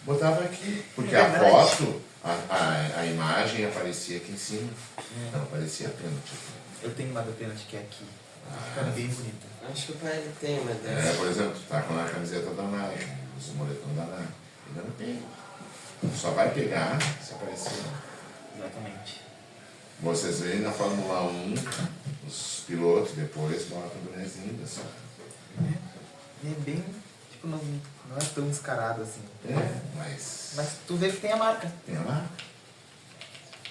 Botava aqui, porque a foto, a imagem aparecia aqui em cima. Não aparecia a pênalti aqui. Eu tenho uma da pênalti que é aqui. Fica bem bonita. Acho que o pai ele tem uma dessas. Por exemplo, tu tá com a camiseta da Nike, os moletão da Nike. Ele não pega. Só vai pegar se aparecer. Exatamente. Vocês veem na Fórmula 1, os pilotos depois botam o bonezinho da sua. E é bem, tipo, não é tão descarado assim. Mas tu vê que tem a marca. tem a marca.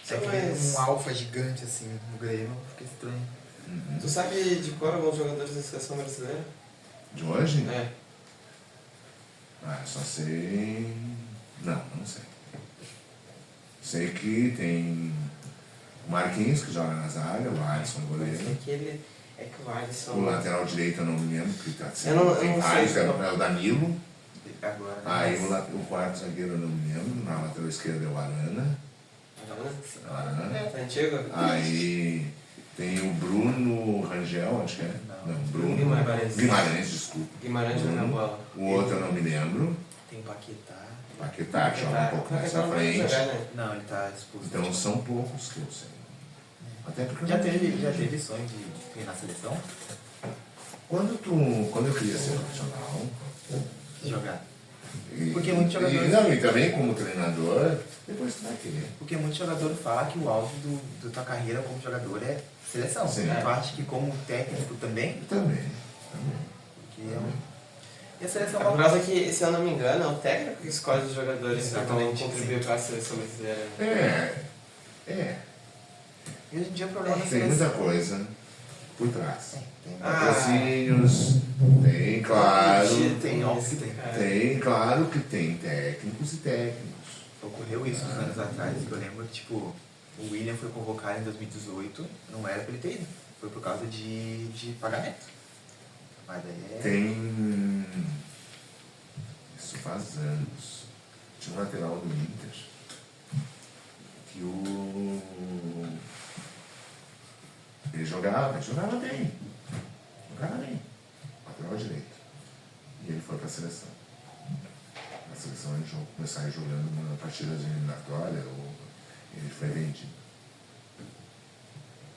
Só que um alfa gigante assim no Grêmio, fica estranho. Tu sabe de cor alguns jogadores da seleção brasileira? De hoje? É. Só sei. Não sei. Sei que tem o Marquinhos, que joga na zaga, o Alisson, o goleiro. Aquele É que o Alisson... O lateral direito eu não me lembro, porque tá Eu não tem sei. vários, é o Danilo. Agora, Aí o quarto zagueiro eu não me lembro, na lateral esquerda é o Arana. Arana. Tá antigo? Aí tem o Bruno Rangel, acho que é. Não, Bruno Guimarães, desculpa. Guimarães jogando bola. O outro eu não me lembro. tem o Paquetá. Paquetá, que joga um pouco mais à frente. Não, ele tá expulso. Então são poucos que eu sei. Até porque Já teve sonho de treinar a seleção? Quando eu queria ser profissional, Jogar. porque muitos jogadores- Não, e também como treinador, depois tu vai querer. Porque muito jogador fala que o auge da tua carreira como jogador é seleção. Sim. Tu acha que como técnico também? Também. Porque e a seleção Por causa que, se eu não me engano, é o técnico que escolhe os jogadores que vão Exatamente, contribuir para a seleção brasileira. É. E hoje em dia o problema da Tem seleção. muita coisa por trás. Tem, Patrocínios, tem, claro. tem, óbvio que tem. Tem, claro que tem técnicos e técnicos. Ocorreu isso uns anos atrás, que eu lembro que tipo, o William foi convocado em 2018, não era pra ele ter ido. Foi por causa de pagamento. Mas daí é. Tem. Isso faz anos. Tinha um lateral do Inter que ele jogava bem. Jogava bem. Lateral direito. E ele foi para a seleção. A seleção ele começou jogando uma partida de eliminatória, ou ele foi vendido.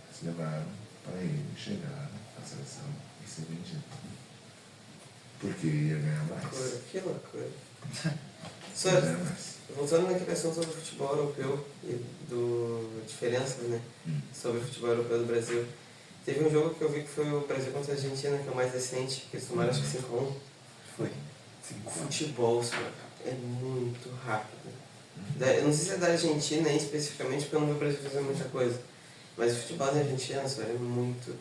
Eles levaram para ele chegar na seleção e ser vendido. Porque ia ganhar mais. Que loucura. Ia ganhar mais. Voltando naquela questão sobre o futebol europeu e diferenças, né? Sobre o futebol europeu do Brasil. Teve um jogo que eu vi que foi o Brasil contra a Argentina, que é o mais recente, que eles tomaram acho que 5-1. Foi. O futebol é muito rápido. Eu não sei se é da Argentina especificamente, porque eu não vi o Brasil fazer muita coisa. Mas o futebol da Argentina é muito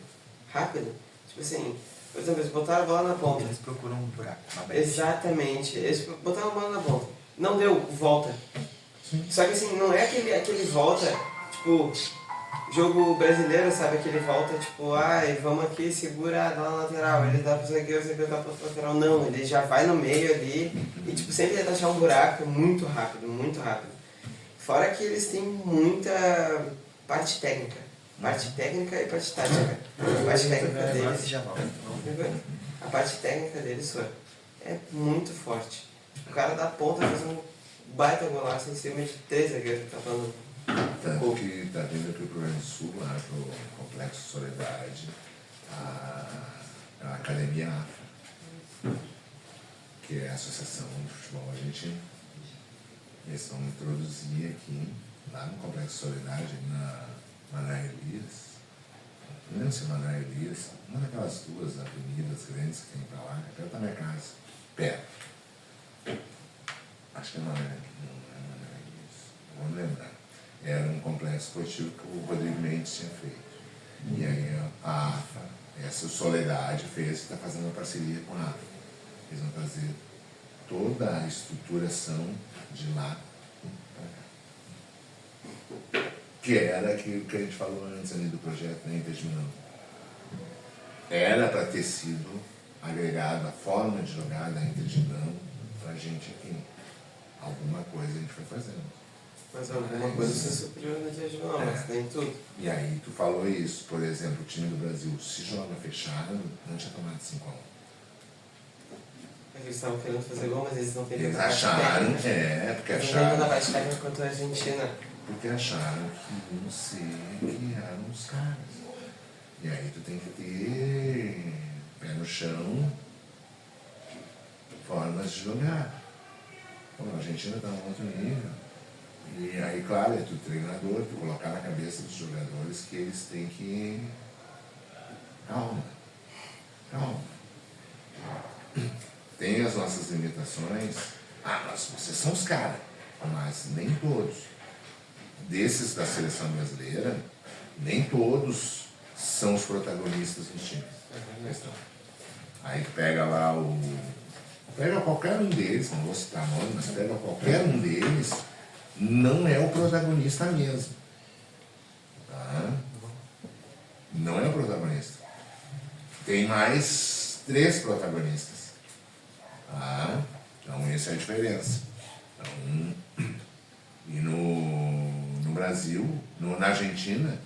rápido. Tipo assim, por exemplo, eles botaram a bola na ponta. Eles procuram um buraco, uma brecha. Exatamente. Eles botaram a bola na ponta. Não deu, volta. Sim. Só que assim, não é aquele volta, tipo, jogo brasileiro, sabe? Aquele volta, tipo, ai, vamos aqui, segura, dá na lateral. Ele dá pro zagueiro, o zagueiro dá pro lateral. Não, ele já vai no meio ali e, tipo, sempre tenta achar um buraco muito rápido, muito rápido. Fora que eles têm muita parte técnica. Parte técnica e parte tática. A parte técnica deles... A parte técnica deles é muito forte. O cara da ponta faz um baita golaço em cima de 3 zagueiros que tá falando. Tanto que está vindo aqui para o Rio Grande do Sul, lá pro Complexo Soledade, a Academia AFA, que é a Associação de Futebol Argentino. Eles vão introduzir aqui, lá no Complexo Soledade, na Manuel Elias. Não lembro se é Manuel Elias, uma daquelas duas avenidas grandes que tem para lá, é perto da minha casa, perto. Acho que não é Manuel Elias, não vou lembrar. Era um complexo esportivo que o Rodrigo Mendes tinha feito. E aí a AFA, essa Soledade, fez e está fazendo uma parceria com a AFA. Eles vão fazer toda a estruturação de lá para cá. Que era aquilo que a gente falou antes ali do projeto, né, Inter de Milão. Era para ter sido agregado a forma de jogar da Inter de Milão para a gente aqui. Alguma coisa a gente foi fazendo. Mas alguma coisa se supriu no dia de não, mas nem tudo. E aí tu falou isso, por exemplo, o time do Brasil se joga fechado, não tinha tomado 5-1. Eles estavam querendo fazer gol, mas eles não queriam. Eles acharam, porque eles não acharam. na parte técnica contra a Argentina. Porque acharam que iam ser que eram os caras. E aí tu tem que ter pé no chão, formas de jogar. Bom, a Argentina está num outro nível. E aí, claro, é tu treinador, tu colocar na cabeça dos jogadores que eles têm que... Calma. Tem as nossas limitações. Mas vocês são os caras. Mas nem todos. Desses da seleção brasileira, nem todos são os protagonistas dos times. Aí pega lá Pega qualquer um deles, não vou citar nome, mas pega qualquer um deles, não é o protagonista mesmo. Tá? Não é o protagonista. tem mais 3 protagonistas. Ah, então essa é a diferença. Então, e no Brasil, na Argentina,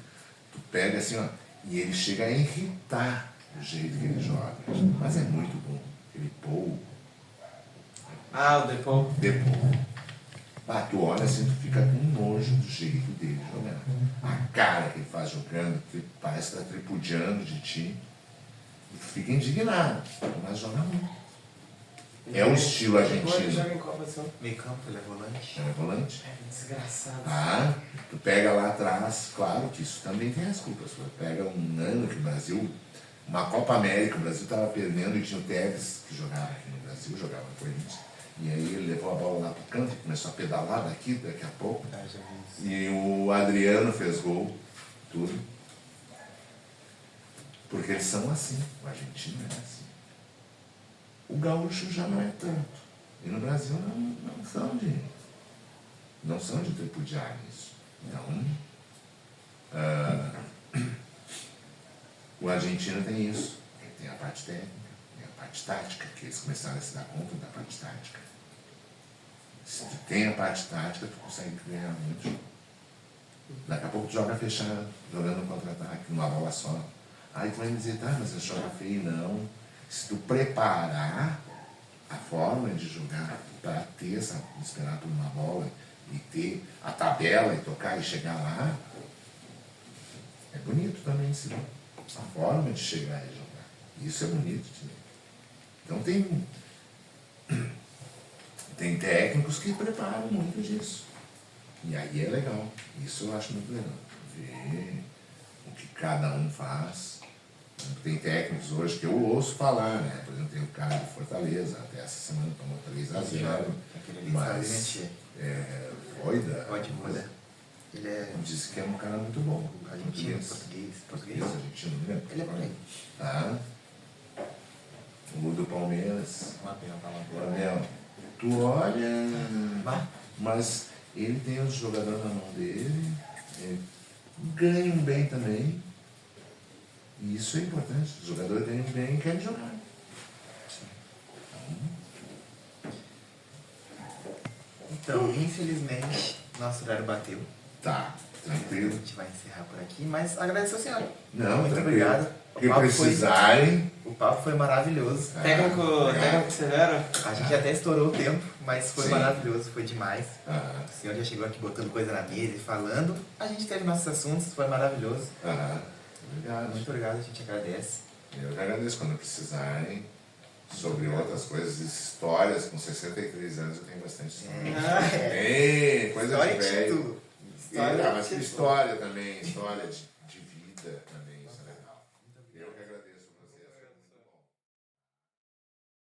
tu pega assim, ó, e ele chega a irritar o jeito que ele joga. Mas é muito bom. Aquele Paul. Ah, o Depou. Ah, tu olha assim, tu fica com nojo do jeito dele jogar. A cara que ele faz jogando, que parece que tá tripudiando de ti. E tu fica indignado, mas joga muito. É o estilo Ele argentino. joga em qual posição? Meio campo, ele é volante. É volante. É desgraçado. Ah, tu pega lá atrás, claro que isso também tem as culpas. Tu pega um ano que o Brasil, uma Copa América, o Brasil estava perdendo e tinha o Tevez, que jogava aqui no Brasil, jogava no Corinthians. E aí ele levou a bola lá pro canto e começou a pedalar daqui a pouco. Ah, já vi isso. E o Adriano fez gol, tudo. Porque eles são assim, o argentino é assim. O gaúcho já não é tanto. E no Brasil não são de tripudiar nisso. Então, o argentino tem isso. Ele tem a parte técnica, tem a parte tática, que eles começaram a se dar conta da parte tática. Se tu tem a parte tática, tu consegue ganhar muito jogo. Daqui a pouco tu joga fechado, jogando contra-ataque, numa bola só. Aí tu vai me dizer, tá, mas você joga feio. Não. Se tu preparar a forma de jogar para ter essa, esperar por uma bola e ter a tabela e tocar e chegar lá, é bonito também, sim. A forma de chegar e jogar. Isso é bonito. Sim. Então tem técnicos que preparam muito disso. E aí é legal. Isso eu acho muito legal. Ver o que cada um faz. Tem técnicos hoje que eu ouço falar, né? Por exemplo, tem o cara do Fortaleza, até essa semana tomou 3-0. Aquele ali Mas sabe Voida. Pode mudar. Ele é Disse que é um cara muito bom. argentino, português. Argentino, né? Ele é por aí. Tá. O do Palmeiras. Uma pena, tá uma boa. Abel, tu olha, Bah. mas ele tem os jogadores na mão dele, ganham bem também. E isso é importante. Os jogadores ganham bem e querem jogar. Então, infelizmente, nosso horário bateu. Tá, A tranquilo. gente vai encerrar por aqui, mas agradeço ao senhor. Não, muito tranquilo. obrigado. O que precisarem. O papo foi maravilhoso. Técnico severo? A gente até estourou o tempo, mas foi Sim. maravilhoso, foi demais. Ah, O senhor já chegou aqui botando coisa na mesa e falando. A gente teve nossos assuntos, foi maravilhoso. obrigado. Muito obrigado, a gente agradece. Eu que agradeço quando precisarem. Sobre outras coisas, histórias. Com 63 anos eu tenho bastante história. Ei, coisa História de e velho. título. Mas que história também, história de vida.